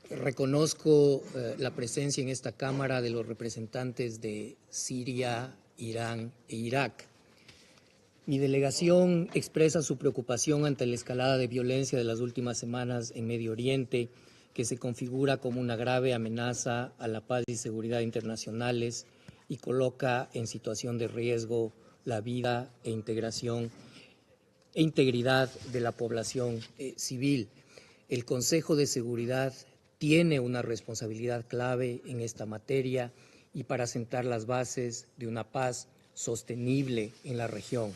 Reconozco la presencia en esta Cámara de los representantes de Siria, Irán e Irak. Mi delegación expresa su preocupación ante la escalada de violencia de las últimas semanas en Medio Oriente, que se configura como una grave amenaza a la paz y seguridad internacionales y coloca en situación de riesgo la vida e integridad de la población civil. El Consejo de Seguridad tiene una responsabilidad clave en esta materia y para sentar las bases de una paz sostenible en la región.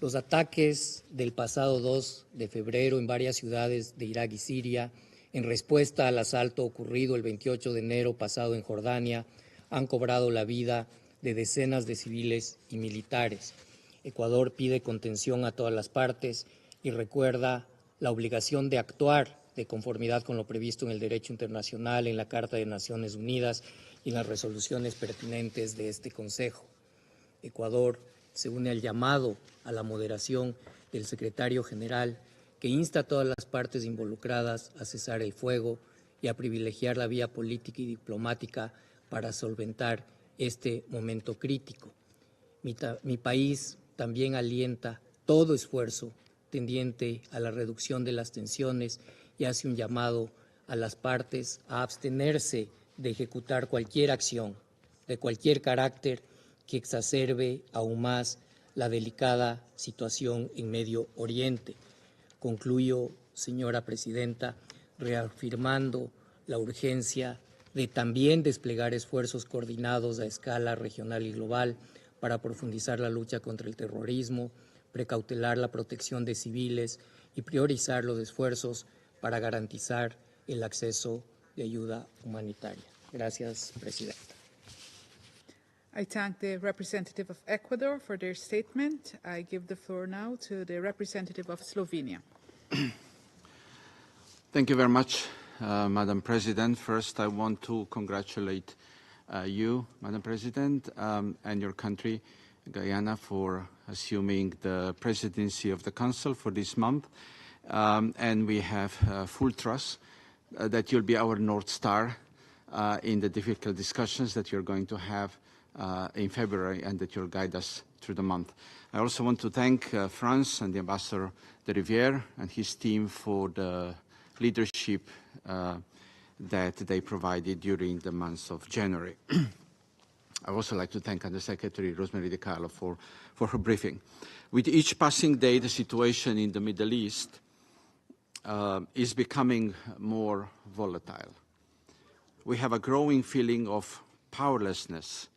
Los ataques del pasado 2 de febrero en varias ciudades de Irak y Siria, en respuesta al asalto ocurrido el 28 de enero pasado en Jordania, han cobrado la vida de decenas de civiles y militares. Ecuador pide contención a todas las partes y recuerda la obligación de actuar de conformidad con lo previsto en el derecho internacional, en la Carta de Naciones Unidas y en las resoluciones pertinentes de este Consejo. Ecuador se une al llamado a la moderación del secretario general, que insta a todas las partes involucradas a cesar el fuego y a privilegiar la vía política y diplomática para solventar este momento crítico. Mi país también alienta todo esfuerzo tendiente a la reducción de las tensiones y hace un llamado a las partes a abstenerse de ejecutar cualquier acción de cualquier carácter que exacerbe aún más la delicada situación en Medio Oriente. Concluyo, señora presidenta, reafirmando la urgencia de también desplegar esfuerzos coordinados a escala regional y global para profundizar la lucha contra el terrorismo, precautelar la protección de civiles y priorizar los esfuerzos para garantizar el acceso de ayuda humanitaria. Gracias, presidenta. I thank the representative of Ecuador for their statement. I give the floor now to the representative of Slovenia. Thank you very much, Madam President. First, I want to congratulate you, Madam President, and your country, Guyana, for assuming the presidency of the Council for this month. And we have full trust that you'll be our North Star in the difficult discussions that you're going to have in February and that you'll guide us through the month. I also want to thank France and the Ambassador de Rivière and his team for the leadership that they provided during the month of January. I would also like to thank Under-Secretary Rosemary DiCarlo for her briefing. With each passing day, the situation in the Middle East is becoming more volatile. We have a growing feeling of powerlessness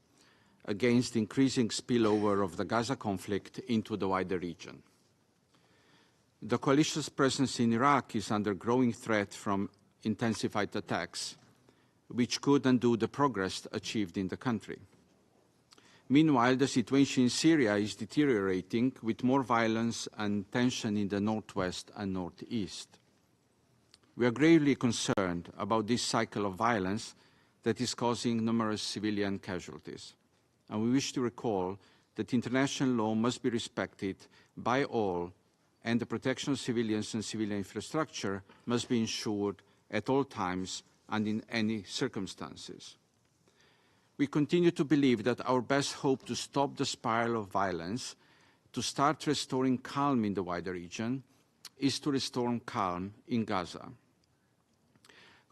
against the increasing spillover of the Gaza conflict into the wider region. The coalition's presence in Iraq is under growing threat from intensified attacks, which could undo the progress achieved in the country. Meanwhile, the situation in Syria is deteriorating with more violence and tension in the northwest and northeast. We are gravely concerned about this cycle of violence that is causing numerous civilian casualties. And we wish to recall that international law must be respected by all, and the protection of civilians and civilian infrastructure must be ensured at all times and in any circumstances. We continue to believe that our best hope to stop the spiral of violence, to start restoring calm in the wider region, is to restore calm in Gaza.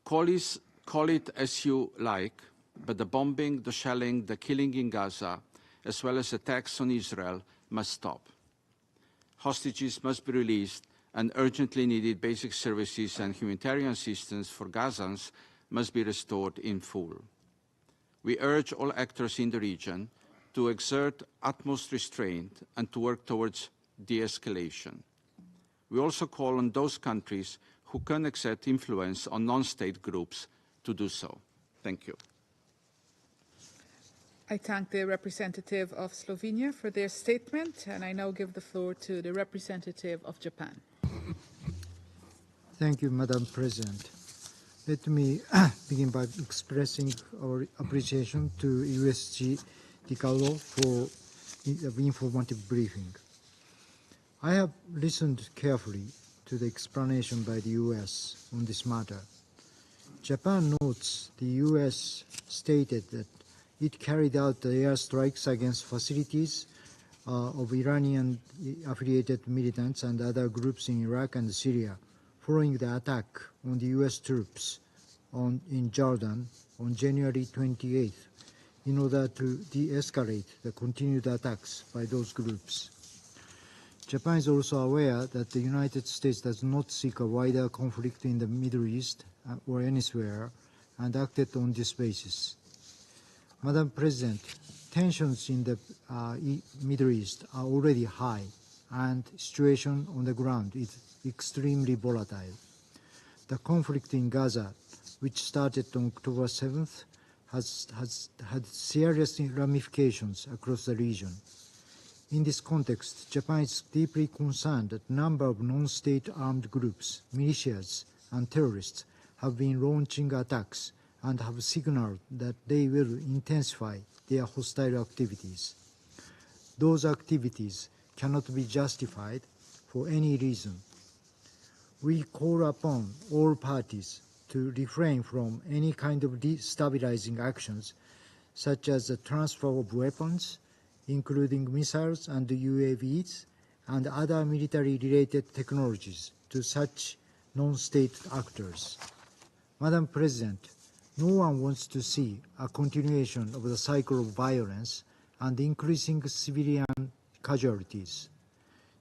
Call it as you like, but the bombing, the shelling, the killing in Gaza, as well as attacks on Israel, must stop. Hostages must be released, and urgently needed basic services and humanitarian assistance for Gazans must be restored in full. We urge all actors in the region to exert utmost restraint and to work towards de-escalation. We also call on those countries who can exert influence on non-state groups to do so. Thank you. I thank the representative of Slovenia for their statement, and I now give the floor to the representative of Japan. Thank you, Madam President. Let me begin by expressing our appreciation to USG DiCarlo for the informative briefing. I have listened carefully to the explanation by the US on this matter. Japan notes the US stated that it carried out the airstrikes against facilities of Iranian-affiliated militants and other groups in Iraq and Syria following the attack on the US troops in Jordan on January 28th in order to de-escalate the continued attacks by those groups. Japan is also aware that the United States does not seek a wider conflict in the Middle East or elsewhere and acted on this basis. Madam President, tensions in the Middle East are already high and the situation on the ground is extremely volatile. The conflict in Gaza, which started on October 7th, has had serious ramifications across the region. In this context, Japan is deeply concerned that a number of non-state armed groups, militias, and terrorists have been launching attacks and have signaled that they will intensify their hostile activities. Those activities cannot be justified for any reason. We call upon all parties to refrain from any kind of destabilizing actions, such as the transfer of weapons, including missiles and UAVs, and other military-related technologies to such non-state actors. Madam President, no one wants to see a continuation of the cycle of violence and increasing civilian casualties.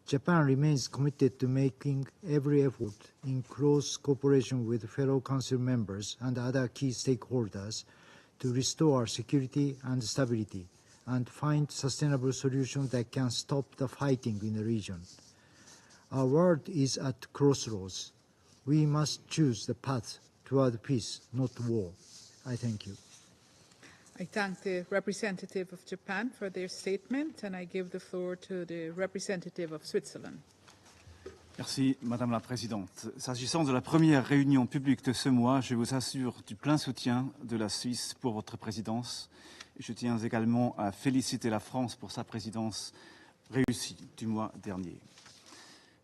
Japan remains committed to making every effort in close cooperation with fellow Council members and other key stakeholders to restore security and stability and find sustainable solutions that can stop the fighting in the region. Our world is at crossroads. We must choose the path toward peace, not war. I thank you. I thank the representative of Japan for their statement, and I give the floor to the representative of Switzerland. Merci, Madame la Présidente. S'agissant de la première réunion publique de ce mois, je vous assure du plein soutien de la Suisse pour votre présidence. Et je tiens également à féliciter la France pour sa présidence réussie du mois dernier.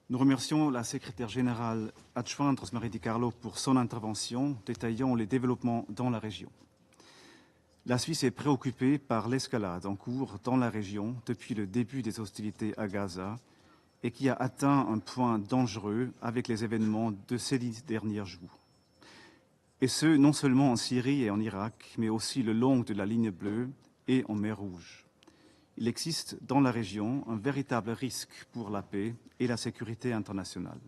Nous remercions la secrétaire générale adjointe Rosemary DiCarlo pour son intervention détaillant les développements dans la région. La Suisse est préoccupée par l'escalade en cours dans la région depuis le début des hostilités à Gaza et qui a atteint un point dangereux avec les événements de ces 10 derniers jours. Et ce, non seulement en Syrie et en Irak, mais aussi le long de la ligne bleue et en mer Rouge. Il existe dans la région un véritable risque pour la paix et la sécurité internationale.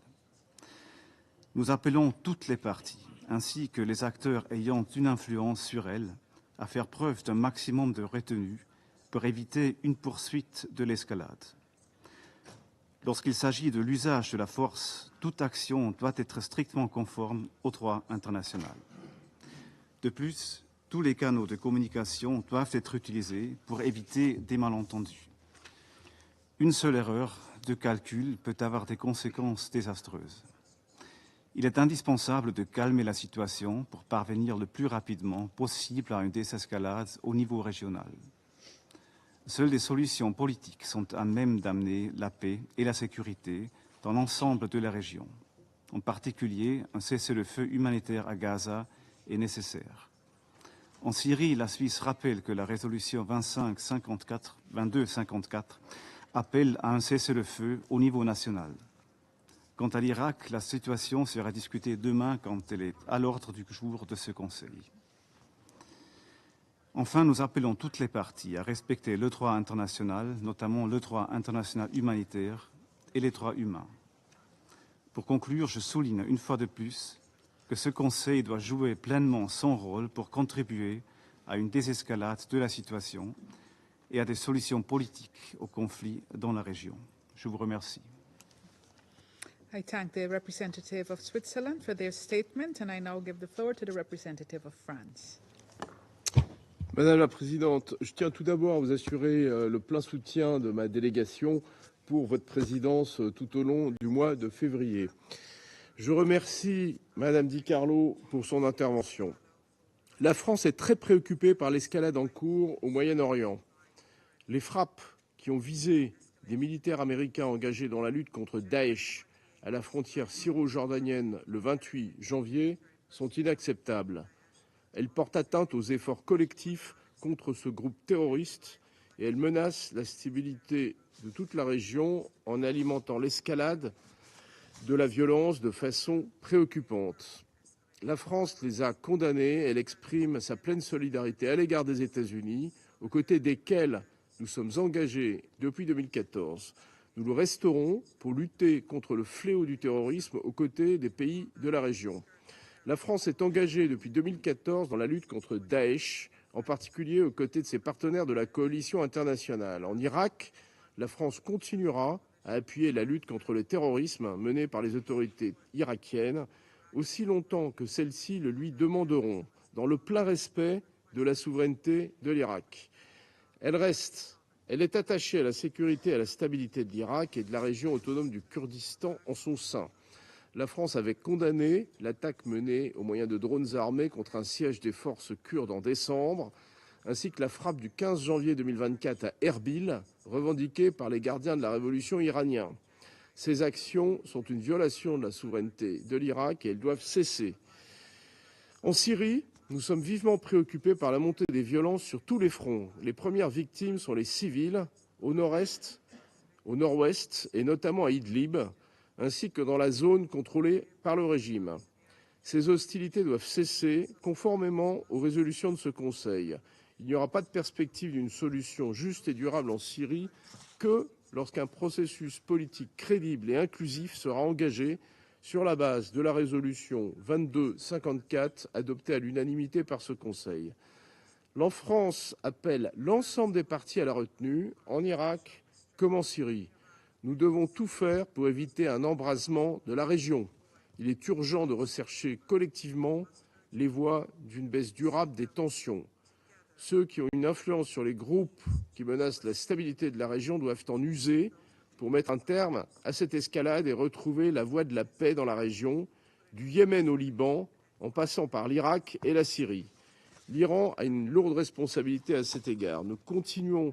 Nous appelons toutes les parties, ainsi que les acteurs ayant une influence sur elles, à faire preuve d'un maximum de retenue pour éviter une poursuite de l'escalade. Lorsqu'il s'agit de l'usage de la force, toute action doit être strictement conforme au droit international. De plus, tous les canaux de communication doivent être utilisés pour éviter des malentendus. Une seule erreur de calcul peut avoir des conséquences désastreuses. Il est indispensable de calmer la situation pour parvenir le plus rapidement possible à une désescalade au niveau régional. Seules des solutions politiques sont à même d'amener la paix et la sécurité dans l'ensemble de la région. En particulier, un cessez-le-feu humanitaire à Gaza est nécessaire. En Syrie, la Suisse rappelle que la résolution 2254 appelle à un cessez-le-feu au niveau national. Quant à l'Irak, la situation sera discutée demain quand elle est à l'ordre du jour de ce Conseil. Enfin, nous appelons toutes les parties à respecter le droit international, notamment le droit international humanitaire et les droits humains. Pour conclure, je souligne une fois de plus que ce Conseil doit jouer pleinement son rôle pour contribuer à une désescalade de la situation et à des solutions politiques aux conflits dans la région. Je vous remercie. I thank the representative of Switzerland for their statement, and I now give the floor to the representative of France. Madame la Présidente, je tiens tout d'abord à vous assurer le plein soutien de ma délégation pour votre présidence tout au long du mois de février. Je remercie Madame Di Carlo pour son intervention. La France est très préoccupée par l'escalade en cours au Moyen-Orient. Les frappes qui ont visé des militaires américains engagés dans la lutte contre Daesh à la frontière syro-jordanienne le 28 janvier sont inacceptables. Elles portent atteinte aux efforts collectifs contre ce groupe terroriste et elles menacent la stabilité de toute la région en alimentant l'escalade de la violence de façon préoccupante. La France les a condamnées, elle exprime sa pleine solidarité à l'égard des États-Unis, aux côtés desquels nous sommes engagés depuis 2014. Nous le resterons pour lutter contre le fléau du terrorisme aux côtés des pays de la région. La France est engagée depuis 2014 dans la lutte contre Daesh, en particulier aux côtés de ses partenaires de la coalition internationale. En Irak, la France continuera à appuyer la lutte contre le terrorisme menée par les autorités irakiennes aussi longtemps que celles-ci le lui demanderont, dans le plein respect de la souveraineté de l'Irak. Elle est attachée à la sécurité et à la stabilité de l'Irak et de la région autonome du Kurdistan en son sein. La France avait condamné l'attaque menée au moyen de drones armés contre un siège des forces kurdes en décembre, ainsi que la frappe du 15 janvier 2024 à Erbil, revendiquée par les gardiens de la révolution iraniens. Ces actions sont une violation de la souveraineté de l'Irak et elles doivent cesser. En Syrie, nous sommes vivement préoccupés par la montée des violences sur tous les fronts. Les premières victimes sont les civils au nord-est, au nord-ouest et notamment à Idlib, ainsi que dans la zone contrôlée par le régime. Ces hostilités doivent cesser conformément aux résolutions de ce Conseil. Il n'y aura pas de perspective d'une solution juste et durable en Syrie que lorsqu'un processus politique crédible et inclusif sera engagé sur la base de la résolution 2254 adoptée à l'unanimité par ce Conseil. La France appelle l'ensemble des parties à la retenue, en Irak comme en Syrie. Nous devons tout faire pour éviter un embrasement de la région. Il est urgent de rechercher collectivement les voies d'une baisse durable des tensions. Ceux qui ont une influence sur les groupes qui menacent la stabilité de la région doivent en user pour mettre un terme à cette escalade et retrouver la voie de la paix dans la région, du Yémen au Liban, en passant par l'Irak et la Syrie. L'Iran a une lourde responsabilité à cet égard. Nous continuons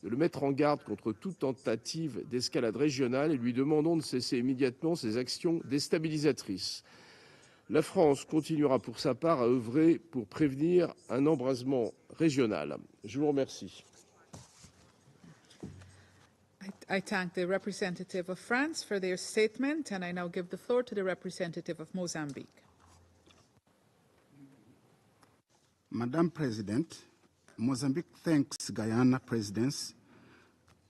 de le mettre en garde contre toute tentative d'escalade régionale et lui demandons de cesser immédiatement ses actions déstabilisatrices. La France continuera pour sa part à œuvrer pour prévenir un embrasement régional. Je vous remercie. I thank the representative of France for their statement, and I now give the floor to the representative of Mozambique. Madam President, Mozambique thanks Guyana Presidency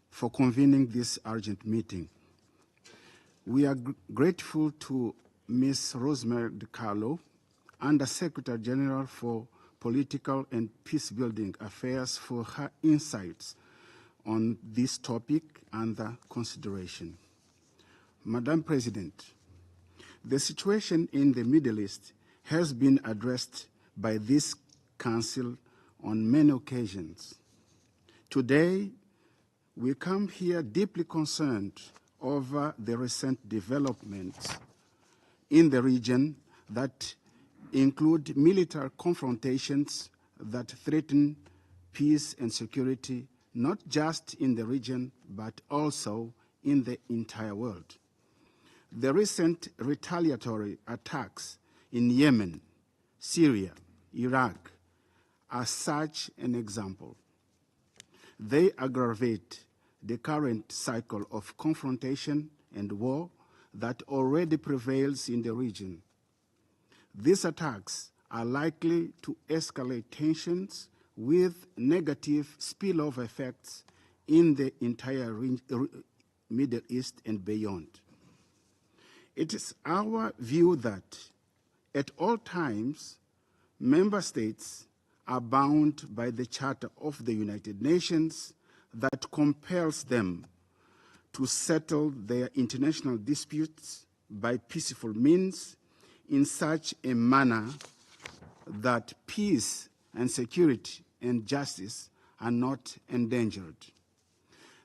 for convening this urgent meeting. We are grateful to Ms. Rosemary DiCarlo, Under Secretary General for Political and Peacebuilding Affairs, for her insights on this topic under consideration. Madam President, the situation in the Middle East has been addressed by this Council on many occasions. Today, we come here deeply concerned over the recent developments in the region that include military confrontations that threaten peace and security, not just in the region, but also in the entire world. The recent retaliatory attacks in Yemen, Syria, Iraq are such an example. They aggravate the current cycle of confrontation and war that already prevails in the region. These attacks are likely to escalate tensions with negative spillover effects in the entire Middle East and beyond. It is our view that at all times, member states are bound by the Charter of the United Nations that compels them to settle their international disputes by peaceful means in such a manner that peace and security and justice are not endangered.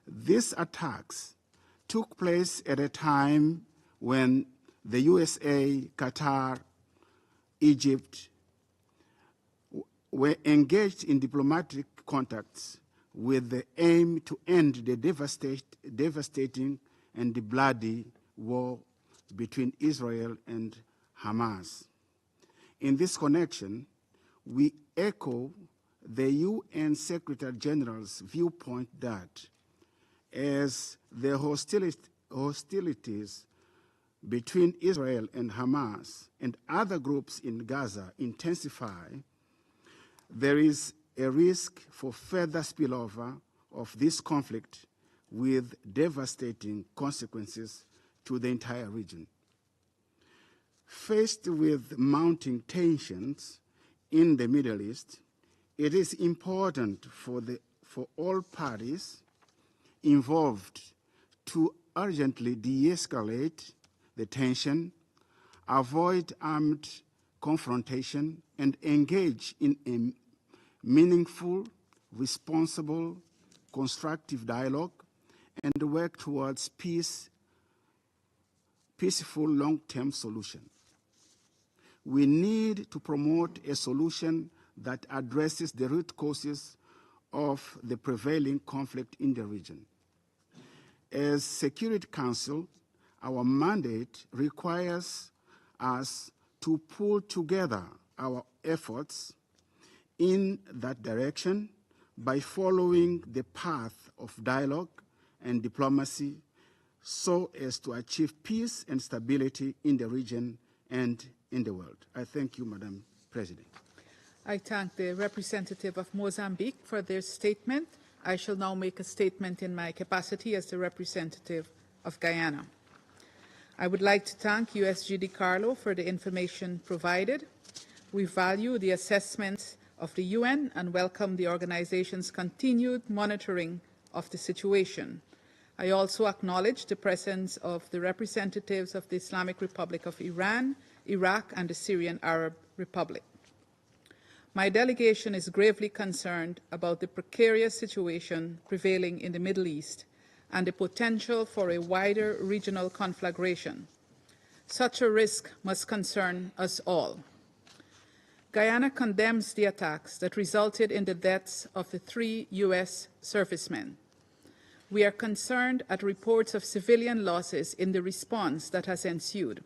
These attacks took place at a time when the USA, Qatar, Egypt were engaged in diplomatic contacts with the aim to end the devastating and the bloody war between Israel and Hamas. In this connection, we echo the UN Secretary General's viewpoint that as the hostilities between Israel and Hamas and other groups in Gaza intensify, there is a risk for further spillover of this conflict with devastating consequences to the entire region. Faced with mounting tensions in the Middle East, it is important for all parties involved to urgently de-escalate the tension, avoid armed confrontation, and engage in a meaningful, responsible, constructive dialogue and work towards peaceful long-term solution. We need to promote a solution that addresses the root causes of the prevailing conflict in the region. As Security Council, our mandate requires us to pull together our efforts in that direction by following the path of dialogue and diplomacy so as to achieve peace and stability in the region and in the world. I thank you, Madam President. I thank the representative of Mozambique for their statement. I shall now make a statement in my capacity as the representative of Guyana. I would like to thank USG DiCarlo for the information provided. We value the assessment of the UN and welcome the organization's continued monitoring of the situation. I also acknowledge the presence of the representatives of the Islamic Republic of Iran, Iraq, and the Syrian Arab Republic. My delegation is gravely concerned about the precarious situation prevailing in the Middle East and the potential for a wider regional conflagration. Such a risk must concern us all. Guyana condemns the attacks that resulted in the deaths of the 3 U.S. servicemen. We are concerned at reports of civilian losses in the response that has ensued.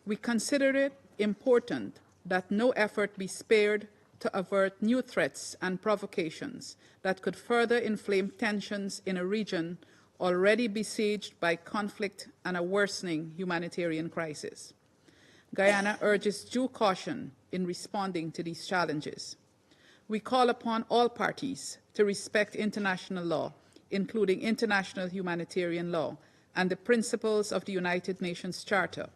We consider it important that no effort be spared to avert new threats and provocations that could further inflame tensions in a region already besieged by conflict and a worsening humanitarian crisis. Guyana urges due caution in responding to these challenges. We call upon all parties to respect international law, including international humanitarian law and the principles of the United Nations Charter.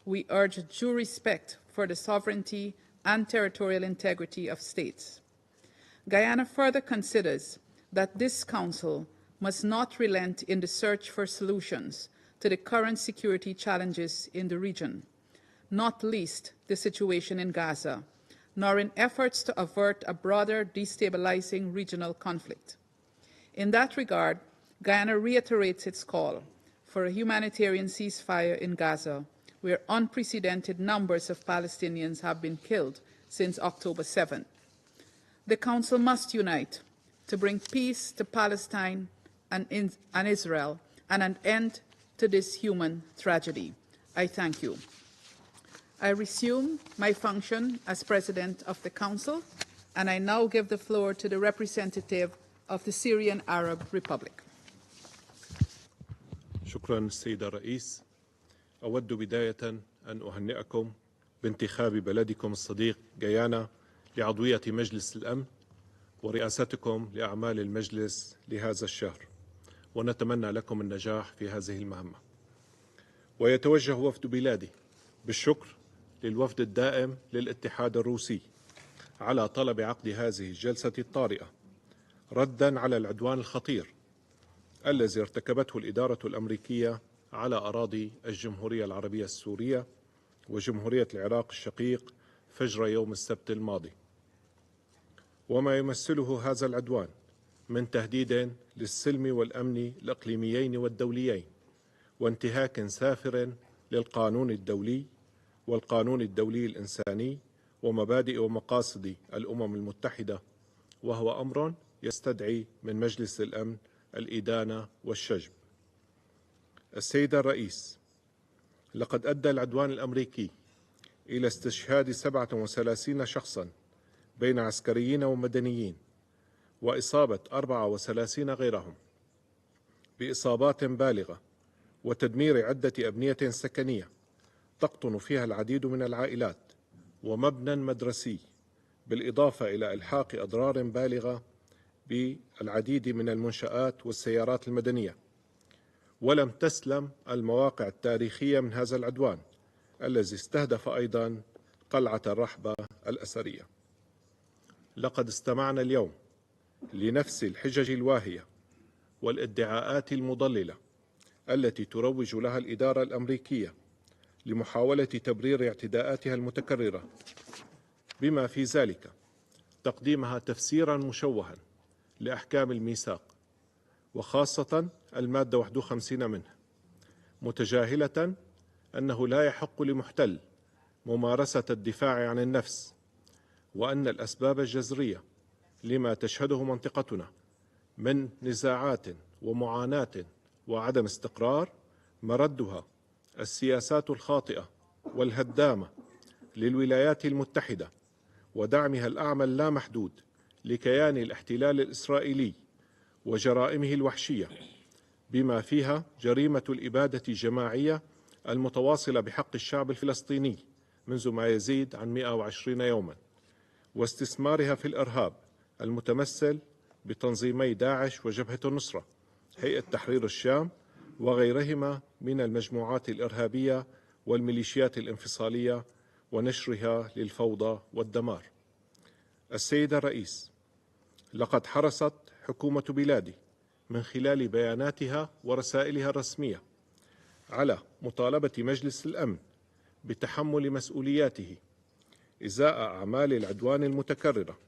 We urge due respect for the sovereignty and territorial integrity of states. Guyana further considers that this Council must not relent in the search for solutions to the current security challenges in the region, not least the situation in Gaza, nor in efforts to avert a broader destabilizing regional conflict. In that regard, Guyana reiterates its call for a humanitarian ceasefire in Gaza, where unprecedented numbers of Palestinians have been killed since October 7. The Council must unite to bring peace to Palestine and Israel and an end to this human tragedy. I thank you. I resume my function as President of the Council, and I now give the floor to the representative of the Syrian Arab Republic. شكرا السيد الرئيس. أود بداية أن أهنئكم بانتخاب بلدكم الصديق غيانا لعضوية مجلس الأمن ورئاستكم لأعمال المجلس لهذا الشهر، ونتمنى لكم النجاح في هذه المهمة. ويتوجه وفد بلادي بالشكر للوفد الدائم للاتحاد الروسي على طلب عقد هذه الجلسة الطارئة ردا على العدوان الخطير الذي ارتكبته الإدارة الأمريكية على أراضي الجمهورية العربية السورية وجمهورية العراق الشقيق فجر يوم السبت الماضي، وما يمثله هذا العدوان من تهديد للسلم والأمن الإقليميين والدوليين وانتهاك سافر للقانون الدولي والقانون الدولي الإنساني ومبادئ ومقاصد الأمم المتحدة، وهو أمر يستدعي من مجلس الأمن الإدانة والشجب. السيد الرئيس، لقد أدى العدوان الأمريكي إلى استشهاد 37 شخصا بين عسكريين ومدنيين وإصابة 34 غيرهم بإصابات بالغة وتدمير عدة أبنية سكنية تقطن فيها العديد من العائلات ومبنى مدرسي، بالإضافة إلى إلحاق أضرار بالغة بالعديد من المنشآت والسيارات المدنية. ولم تسلم المواقع التاريخية من هذا العدوان الذي استهدف أيضا قلعة الرحبة الأثرية. لقد استمعنا اليوم لنفس الحجج الواهية والادعاءات المضللة التي تروج لها الإدارة الأمريكية لمحاولة تبرير اعتداءاتها المتكررة، بما في ذلك تقديمها تفسيرا مشوها لأحكام الميثاق وخاصة المادة 51 منه، متجاهلة أنه لا يحق لمحتل ممارسة الدفاع عن النفس، وأن الأسباب الجذرية لما تشهده منطقتنا من نزاعات ومعاناة وعدم استقرار مردها السياسات الخاطئة والهدامة للولايات المتحدة ودعمها الأعمى اللامحدود لكيان الاحتلال الإسرائيلي وجرائمه الوحشية، بما فيها جريمة الإبادة الجماعية المتواصلة بحق الشعب الفلسطيني منذ ما يزيد عن 120 يوما، واستثمارها في الإرهاب المتمثل بتنظيمي داعش وجبهة النصرة، هيئة تحرير الشام وغيرهما من المجموعات الإرهابية والميليشيات الانفصالية، ونشرها للفوضى والدمار. السيد الرئيس، لقد حرصت حكومة بلادي من خلال بياناتها ورسائلها الرسمية على مطالبة مجلس الأمن بتحمل مسؤولياته إزاء أعمال العدوان المتكررة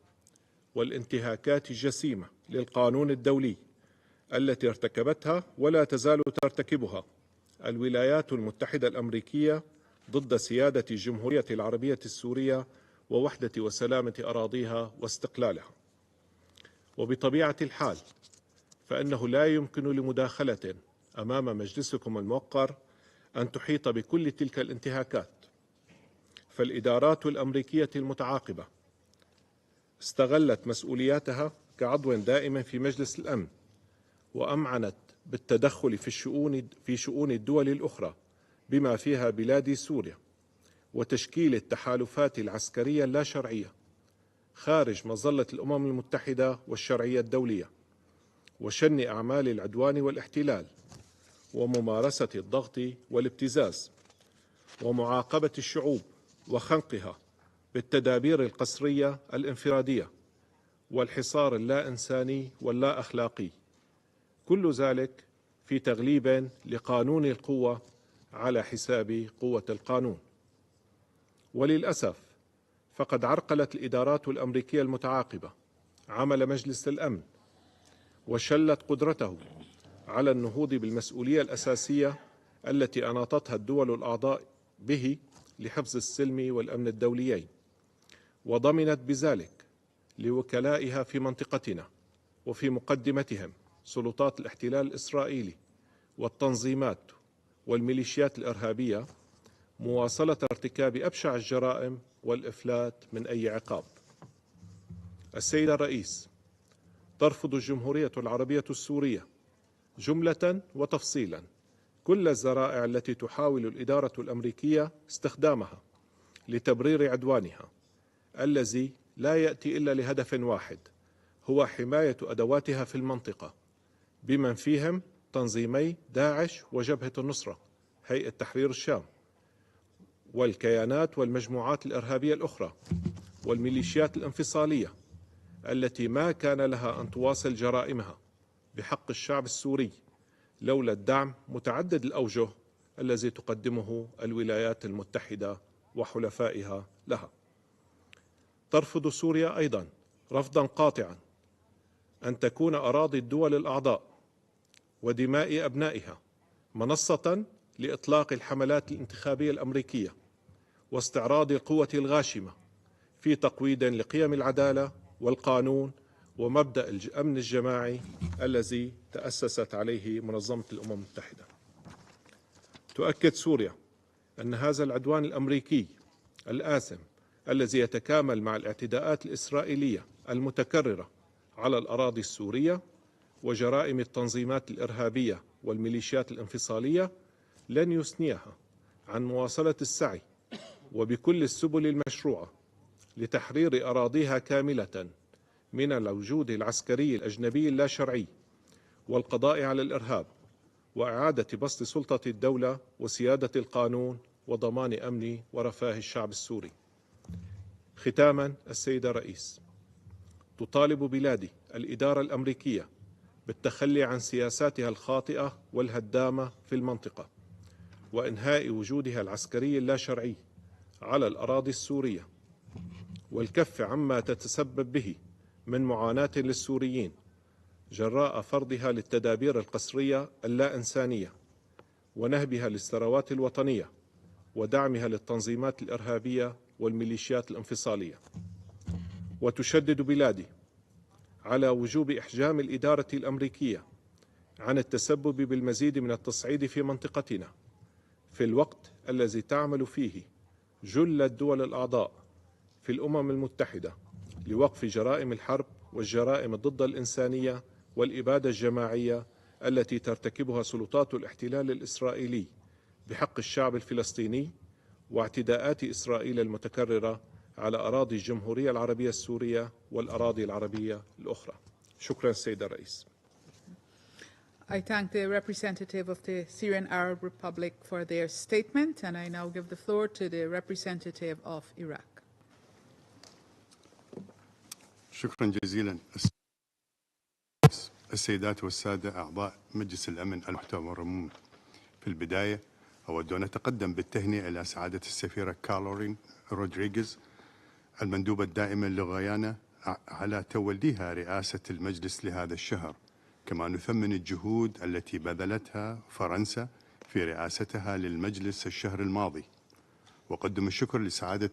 والانتهاكات الجسيمة للقانون الدولي التي ارتكبتها ولا تزال ترتكبها الولايات المتحدة الأمريكية ضد سيادة الجمهورية العربية السورية ووحدة وسلامة أراضيها واستقلالها. وبطبيعة الحال فإنه لا يمكن لمداخلة أمام مجلسكم الموقر أن تحيط بكل تلك الانتهاكات، فالإدارات الأمريكية المتعاقبة استغلت مسؤولياتها كعضو دائم في مجلس الأمن وأمعنت بالتدخل في شؤون الدول الأخرى بما فيها بلاد سوريا وتشكيل التحالفات العسكرية اللا شرعية خارج مظلة الأمم المتحدة والشرعية الدولية وشن أعمال العدوان والاحتلال وممارسة الضغط والابتزاز ومعاقبة الشعوب وخنقها بالتدابير القسرية الانفرادية والحصار اللا إنساني واللا أخلاقي، كل ذلك في تغليب لقانون القوة على حساب قوة القانون. وللأسف فقد عرقلت الإدارات الأمريكية المتعاقبة عمل مجلس الأمن وشلت قدرته على النهوض بالمسؤولية الأساسية التي أناطتها الدول الأعضاء به لحفظ السلم والأمن الدوليين، وضمنت بذلك لوكلائها في منطقتنا وفي مقدمتهم سلطات الاحتلال الإسرائيلي والتنظيمات والميليشيات الإرهابية مواصلة ارتكاب أبشع الجرائم والإفلات من أي عقاب. السيد الرئيس، ترفض الجمهورية العربية السورية جملة وتفصيلا كل الذرائع التي تحاول الإدارة الأمريكية استخدامها لتبرير عدوانها الذي لا يأتي إلا لهدف واحد، هو حماية أدواتها في المنطقة بمن فيهم تنظيمي داعش وجبهة النصرة هيئة تحرير الشام والكيانات والمجموعات الإرهابية الأخرى والميليشيات الانفصالية التي ما كان لها أن تواصل جرائمها بحق الشعب السوري لولا الدعم متعدد الأوجه الذي تقدمه الولايات المتحدة وحلفائها لها. ترفض سوريا أيضا رفضا قاطعا أن تكون أراضي الدول الأعضاء ودماء أبنائها منصة لإطلاق الحملات الانتخابية الأمريكية واستعراض القوة الغاشمة في تقويض لقيم العدالة والقانون ومبدأ الأمن الجماعي الذي تأسست عليه منظمة الأمم المتحدة. تؤكد سوريا أن هذا العدوان الأمريكي الآثم الذي يتكامل مع الاعتداءات الإسرائيلية المتكررة على الأراضي السورية وجرائم التنظيمات الإرهابية والميليشيات الانفصالية لن يثنيها عن مواصلة السعي وبكل السبل المشروعة لتحرير أراضيها كاملة من الوجود العسكري الأجنبي اللا شرعي والقضاء على الإرهاب وإعادة بسط سلطة الدولة وسيادة القانون وضمان أمن ورفاه الشعب السوري. ختاما، السيد الرئيس، تطالب بلادي الإدارة الأمريكية بالتخلي عن سياساتها الخاطئة والهدامة في المنطقة وإنهاء وجودها العسكري اللا شرعي على الأراضي السورية والكف عما تتسبب به من معاناة للسوريين جراء فرضها للتدابير القسرية اللا إنسانية ونهبها للثروات الوطنية ودعمها للتنظيمات الإرهابية والميليشيات الانفصالية. وتشدد بلادي على وجوب إحجام الإدارة الأمريكية عن التسبب بالمزيد من التصعيد في منطقتنا في الوقت الذي تعمل فيه جل الدول الأعضاء في الأمم المتحدة لوقف جرائم الحرب والجرائم ضد الإنسانية والإبادة الجماعية التي ترتكبها سلطات الاحتلال الإسرائيلي بحق الشعب الفلسطيني واعتداءات إسرائيل المتكررة على أراضي الجمهورية العربية السورية والأراضي العربية الأخرى. شكرا سيد الرئيس. I thank the representative of the Syrian Arab Republic for their statement, and I now give the floor to the representative of Iraq. شكرا جزيلا السيدات والسادة أعضاء مجلس الأمن المحترمون. في البداية أود أن أتقدم بالتهنئة إلى سعادة السفيرة كارولين رودريغيز المندوبة الدائمة لغيانا على توليها رئاسة المجلس لهذا الشهر، كما نثمن الجهود التي بذلتها فرنسا في رئاستها للمجلس الشهر الماضي، وقدم الشكر لسعادة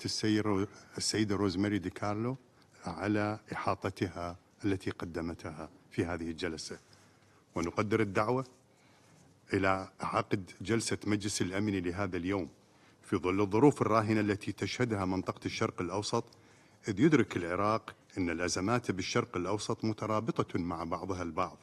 السيدة روزماري دي كارلو على إحاطتها التي قدمتها في هذه الجلسة. ونقدر الدعوة إلى عقد جلسة مجلس الأمن لهذا اليوم في ظل الظروف الراهنة التي تشهدها منطقة الشرق الأوسط، إذ يدرك العراق أن الأزمات بالشرق الأوسط مترابطة مع بعضها البعض.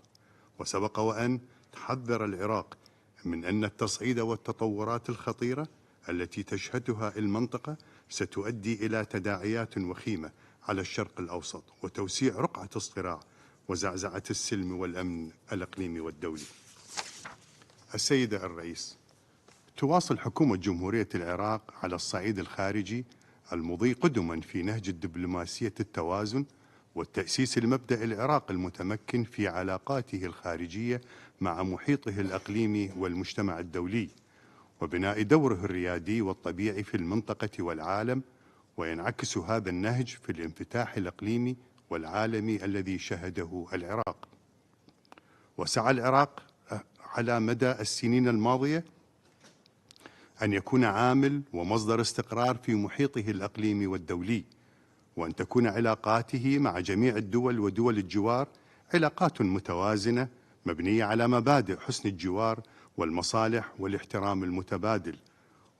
وسبق وأن تحذر العراق من أن التصعيد والتطورات الخطيرة التي تشهدها المنطقة ستؤدي إلى تداعيات وخيمة على الشرق الأوسط وتوسيع رقعة الصراع وزعزعة السلم والأمن الإقليمي والدولي. السيدة الرئيس، تواصل حكومة جمهورية العراق على الصعيد الخارجي المضي قدما في نهج الدبلوماسية التوازن والتأسيس لمبدأ العراق المتمكن في علاقاته الخارجية مع محيطه الإقليمي والمجتمع الدولي، وبناء دوره الريادي والطبيعي في المنطقة والعالم، وينعكس هذا النهج في الانفتاح الإقليمي والعالمي الذي شهده العراق. وسعى العراق على مدى السنين الماضية أن يكون عامل ومصدر استقرار في محيطه الإقليمي والدولي، وأن تكون علاقاته مع جميع الدول ودول الجوار علاقات متوازنة مبنية على مبادئ حسن الجوار والمصالح والاحترام المتبادل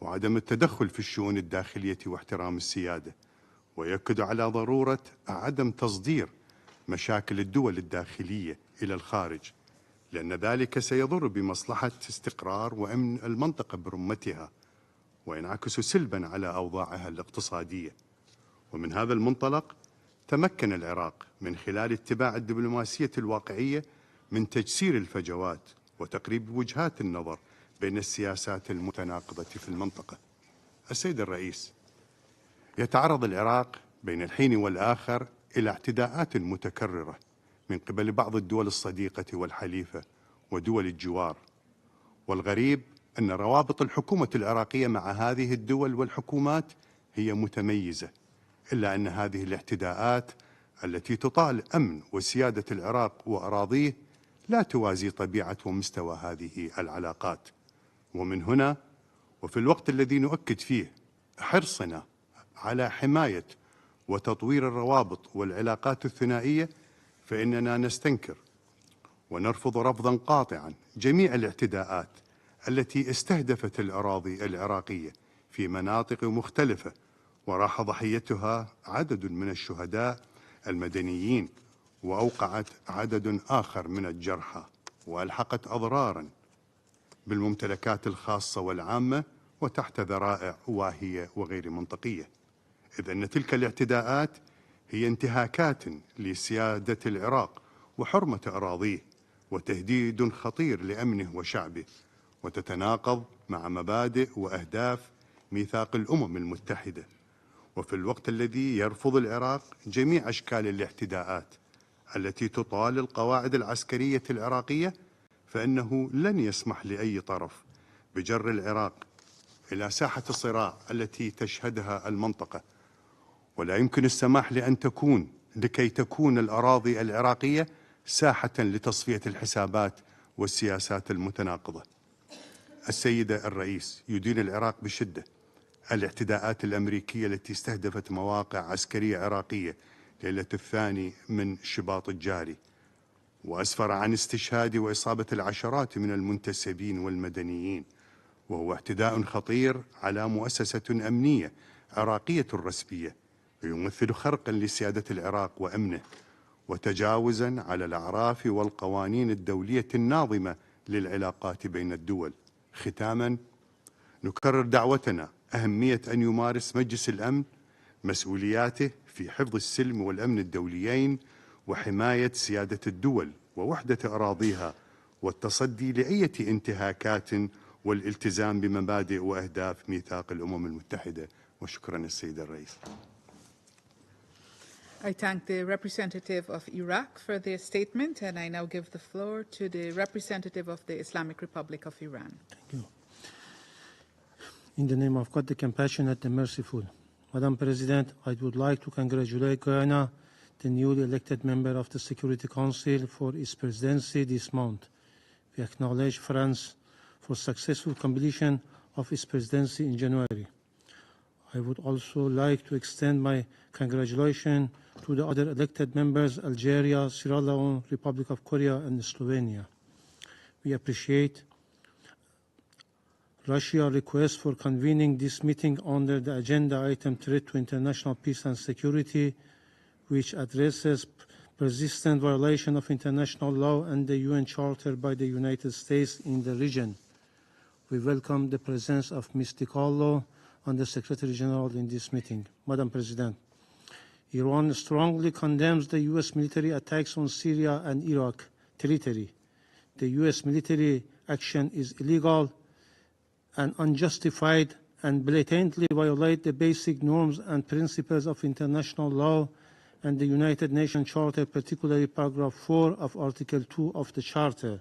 وعدم التدخل في الشؤون الداخلية واحترام السيادة، ويؤكد على ضرورة عدم تصدير مشاكل الدول الداخلية إلى الخارج، لأن ذلك سيضر بمصلحة استقرار وأمن المنطقة برمتها وينعكس سلبا على أوضاعها الاقتصادية. ومن هذا المنطلق تمكن العراق من خلال اتباع الدبلوماسية الواقعية من تجسير الفجوات وتقريب وجهات النظر بين السياسات المتناقضة في المنطقة. السيد الرئيس، يتعرض العراق بين الحين والآخر إلى اعتداءات متكررة من قبل بعض الدول الصديقة والحليفة ودول الجوار، والغريب أن روابط الحكومة العراقية مع هذه الدول والحكومات هي متميزة، إلا أن هذه الاعتداءات التي تطال أمن وسيادة العراق وأراضيه لا توازي طبيعة ومستوى هذه العلاقات. ومن هنا وفي الوقت الذي نؤكد فيه حرصنا على حماية وتطوير الروابط والعلاقات الثنائية، فإننا نستنكر ونرفض رفضا قاطعا جميع الاعتداءات التي استهدفت الأراضي العراقية في مناطق مختلفة وراح ضحيتها عدد من الشهداء المدنيين، وأوقعت عدد آخر من الجرحى، وألحقت أضرارا بالممتلكات الخاصة والعامة وتحت ذرائع واهية وغير منطقية، إذ أن تلك الاعتداءات هي انتهاكات لسيادة العراق وحرمة أراضيه وتهديد خطير لأمنه وشعبه، وتتناقض مع مبادئ وأهداف ميثاق الأمم المتحدة. وفي الوقت الذي يرفض العراق جميع أشكال الاعتداءات التي تطال القواعد العسكرية العراقية، فإنه لن يسمح لأي طرف بجر العراق إلى ساحة الصراع التي تشهدها المنطقة، ولا يمكن السماح لكي تكون الأراضي العراقية ساحة لتصفية الحسابات والسياسات المتناقضة. السيدة الرئيس، يدين العراق بشدة الاعتداءات الأمريكية التي استهدفت مواقع عسكرية عراقية ليلة 2 من شباط الجاري، وأسفر عن استشهاد وإصابة العشرات من المنتسبين والمدنيين، وهو اعتداء خطير على مؤسسة أمنية عراقية رسمية، ويمثل خرقا لسيادة العراق وأمنه وتجاوزا على الأعراف والقوانين الدولية الناظمة للعلاقات بين الدول. ختاما، نكرر دعوتنا أهمية أن يمارس مجلس الأمن مسؤولياته في حفظ السلم والأمن الدوليين وحماية سيادة الدول ووحدة أراضيها والتصدي لأي انتهاكات والالتزام بمبادئ وأهداف ميثاق الأمم المتحدة. وشكرا السيد الرئيس. I thank the representative of Iraq for their statement, and I now give the floor to the representative of the Islamic Republic of Iran. Thank you. In the name of God, the compassionate and merciful, Madam President, I would like to congratulate Guyana, the newly elected member of the Security Council, for its presidency this month. We acknowledge France for successful completion of its presidency in January. I would also like to extend my congratulations to the other elected members, Algeria, Sierra Leone, Republic of Korea, and Slovenia. We appreciate Russia's request for convening this meeting under the agenda item threat to international peace and security, which addresses persistent violation of international law and the UN Charter by the United States in the region. We welcome the presence of Ms. DiCarlo and the Secretary General in this meeting. Madam President, Iran strongly condemns the U.S. military attacks on Syria and Iraq territory. The U.S. military action is illegal and unjustified and blatantly violate the basic norms and principles of international law and the United Nations Charter, particularly paragraph 4 of Article 2 of the Charter.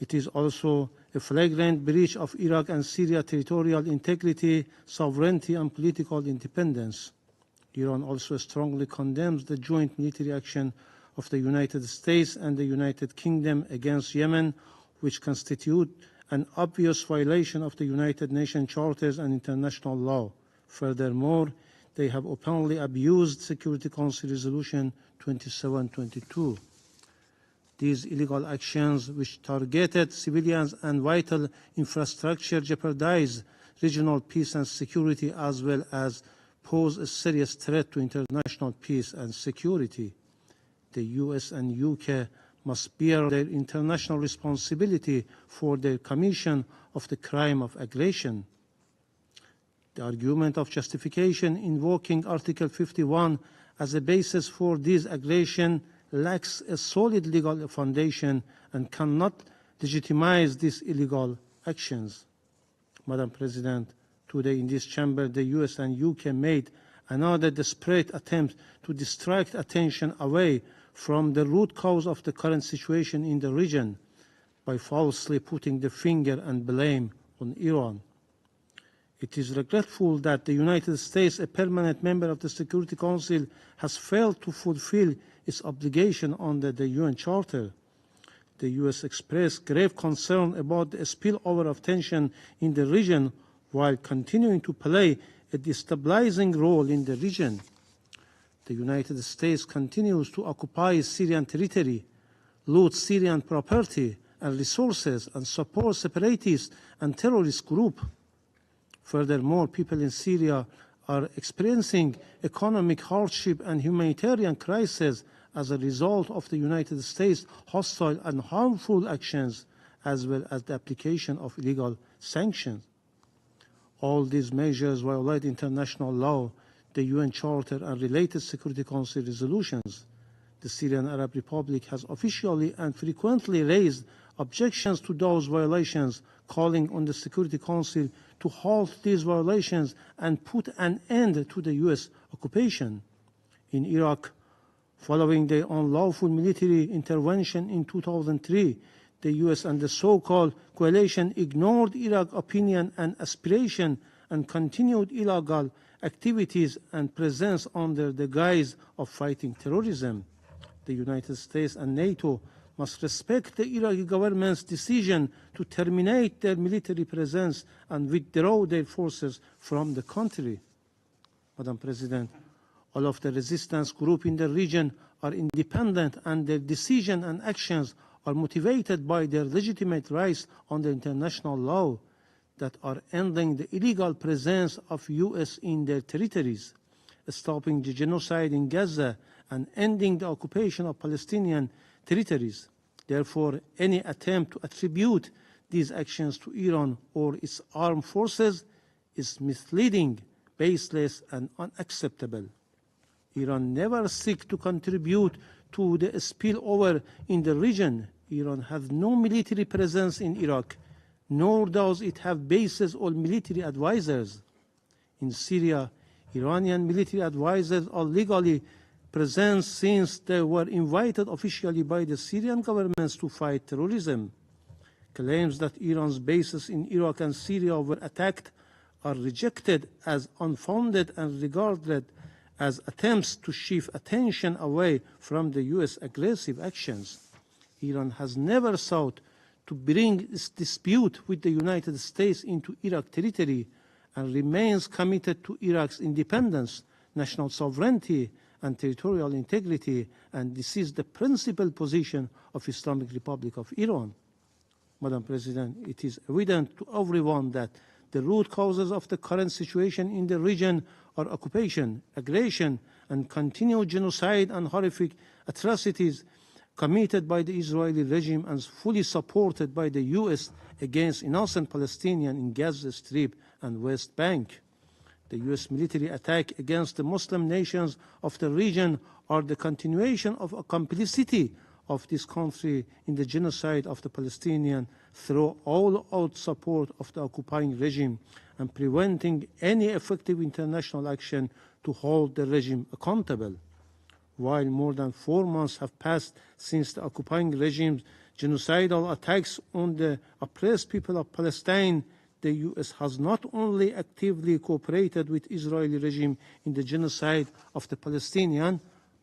It is also a flagrant breach of Iraq and Syria territorial integrity, sovereignty, and political independence. Iran also strongly condemns the joint military action of the United States and the United Kingdom against Yemen, which constitute an obvious violation of the United Nations Charters and international law. Furthermore, they have openly abused Security Council Resolution 2722. These illegal actions, which targeted civilians and vital infrastructure, jeopardize regional peace and security, as well as pose a serious threat to international peace and security. The US and UK must bear their international responsibility for their commission of the crime of aggression. The argument of justification invoking Article 51 as a basis for this aggression lacks a solid legal foundation and cannot legitimize these illegal actions. Madam President, today in this chamber, the US and UK made another desperate attempt to distract attention away from the root cause of the current situation in the region by falsely putting the finger and blame on Iran. It is regretful that the United States, a permanent member of the Security Council, has failed to fulfill its obligation under the UN Charter. The US expressed grave concern about the spillover of tension in the region while continuing to play a destabilizing role in the region. The United States continues to occupy Syrian territory, loot Syrian property and resources, and support separatist and terrorist groups. Furthermore, people in Syria are experiencing economic hardship and humanitarian crisis as a result of the United States' hostile and harmful actions, as well as the application of illegal sanctions. All these measures violate international law, the UN Charter, and related Security Council resolutions. The Syrian Arab Republic has officially and frequently raised objections to those violations, calling on the Security Council to halt these violations and put an end to the US occupation. In Iraq, following the unlawful military intervention in 2003, the US and the so-called coalition ignored Iraq's opinion and aspiration and continued illegal activities and presence under the guise of fighting terrorism. The United States and NATO must respect the Iraqi government's decision to terminate their military presence and withdraw their forces from the country. Madam President, all of the resistance groups in the region are independent, and their decisions and actions are motivated by their legitimate rights under international law that are ending the illegal presence of US in their territories, stopping the genocide in Gaza, and ending the occupation of Palestinian territories. Therefore, any attempt to attribute these actions to Iran or its armed forces is misleading, baseless, and unacceptable. Iran never seeks to contribute to the spillover in the region. Iran has no military presence in Iraq, nor does it have bases or military advisors. In Syria, Iranian military advisors are legally present since they were invited officially by the Syrian governments to fight terrorism. Claims that Iran's bases in Iraq and Syria were attacked are rejected as unfounded and regarded as attempts to shift attention away from the US aggressive actions. Iran has never sought to bring its dispute with the United States into Iraq territory and remains committed to Iraq's independence, national sovereignty, and territorial integrity, and this is the principal position of Islamic Republic of Iran. Madam President, it is evident to everyone that the root causes of the current situation in the region are occupation, aggression, and continued genocide and horrific atrocities committed by the Israeli regime and fully supported by the U.S. against innocent Palestinians in Gaza Strip and West Bank. The U.S. military attack against the Muslim nations of the region are the continuation of a complicity of this country in the genocide of the Palestinians through all-out support of the occupying regime and preventing any effective international action to hold the regime accountable. While more than 4 months have passed since the occupying regime's genocidal attacks on the oppressed people of Palestine, the U.S. has not only actively cooperated with the Israeli regime in the genocide of the Palestinians,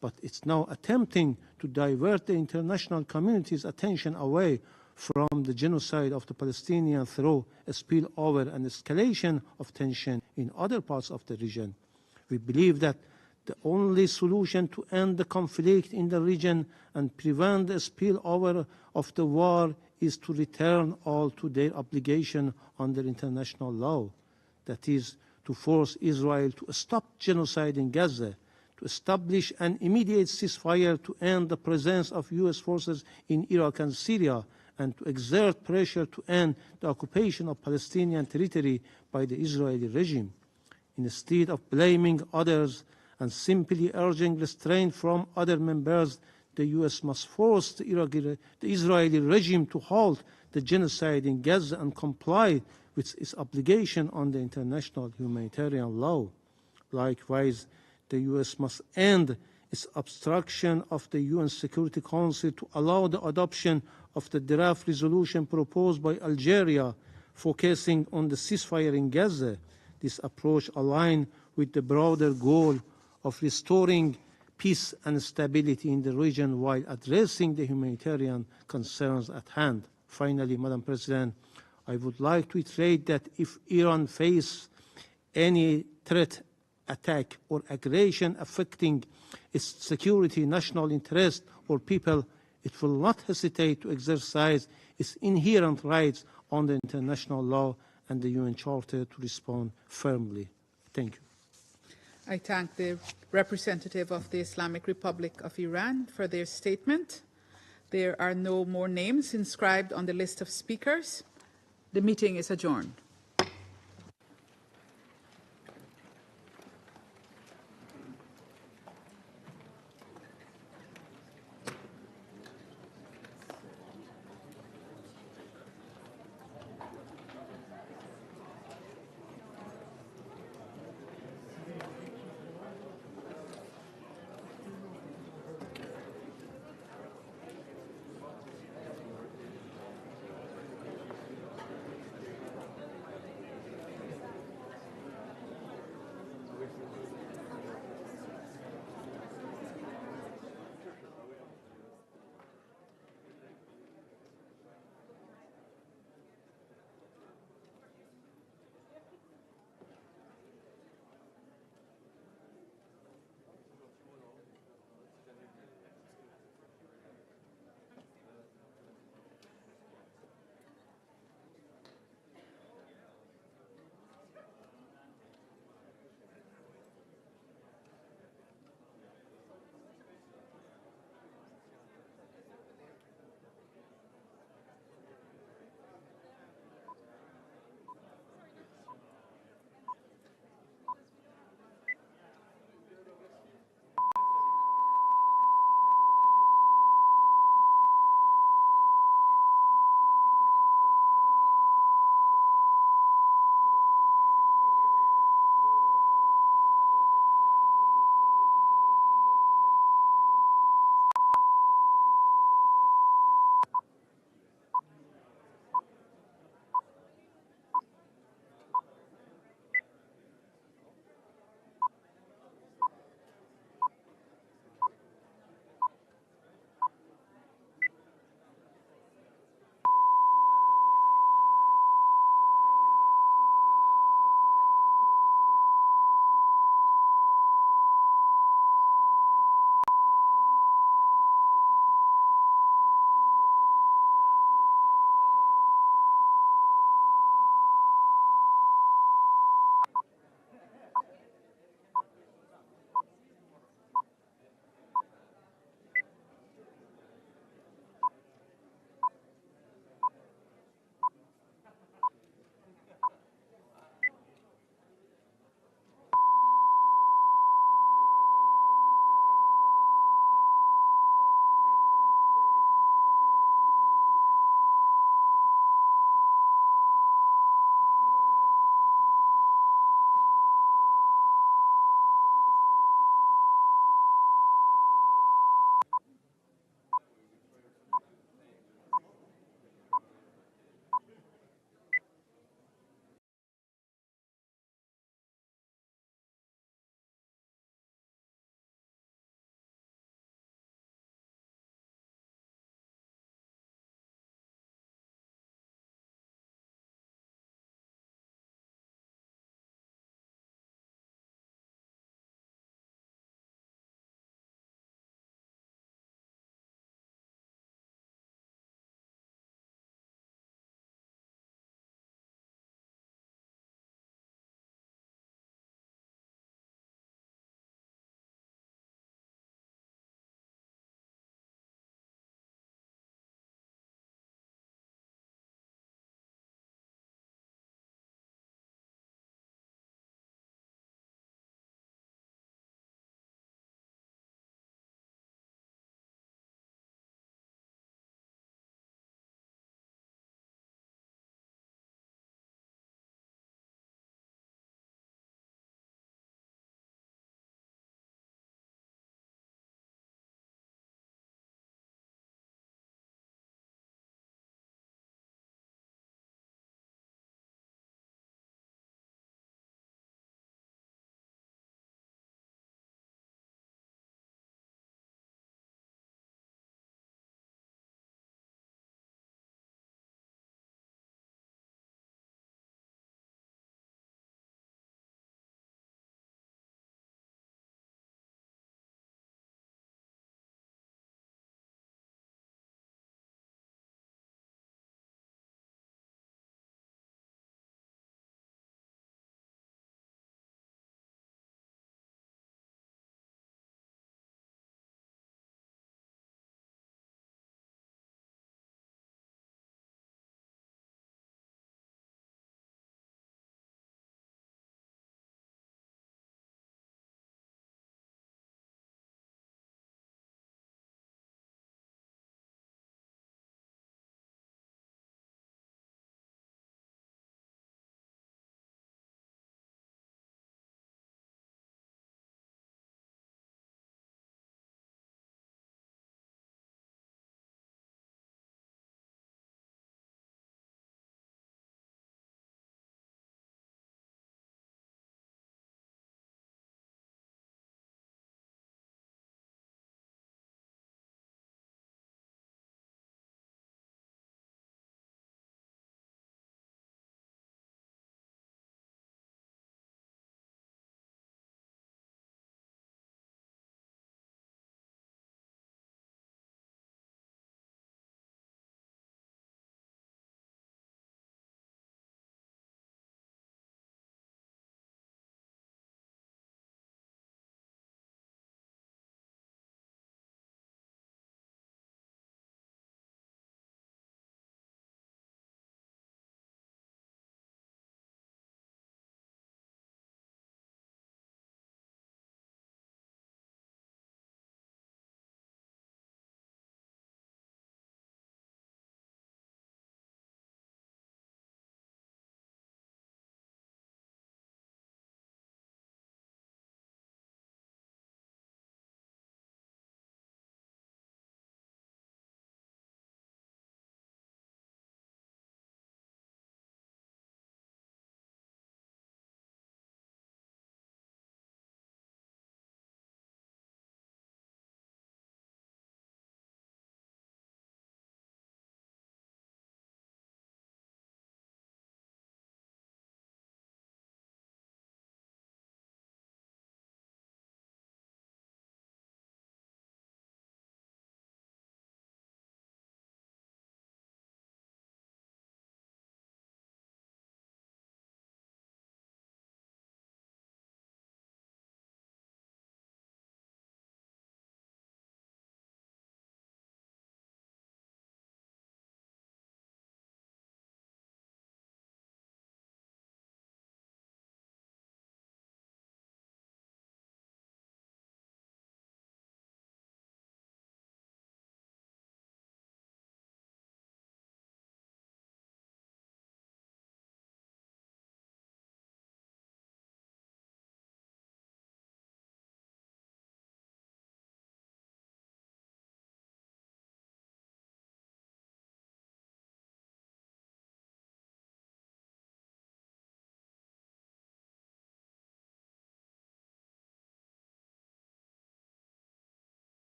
but it's now attempting to divert the international community's attention away from the genocide of the Palestinians through a spillover and escalation of tension in other parts of the region. We believe that the only solution to end the conflict in the region and prevent the spillover of the war is to return all to their obligation under international law. That is, to force Israel to stop genocide in Gaza, to establish an immediate ceasefire to end the presence of U.S. forces in Iraq and Syria, and to exert pressure to end the occupation of Palestinian territory by the Israeli regime. Instead of blaming others and simply urging restraint from other members, the U.S. must force the Israeli regime to halt the genocide in Gaza and comply with its obligation under international humanitarian law. Likewise, the U.S. must end its obstruction of the UN Security Council to allow the adoption of the draft resolution proposed by Algeria, focusing on the ceasefire in Gaza. This approach aligns with the broader goal of restoring peace and stability in the region while addressing the humanitarian concerns at hand. Finally, Madam President, I would like to reiterate that if Iran faces any threat, attack, or aggression affecting its security, national interest, or people, it will not hesitate to exercise its inherent rights under international law and the UN Charter to respond firmly. Thank you. I thank the representative of the Islamic Republic of Iran for their statement. There are no more names inscribed on the list of speakers. The meeting is adjourned.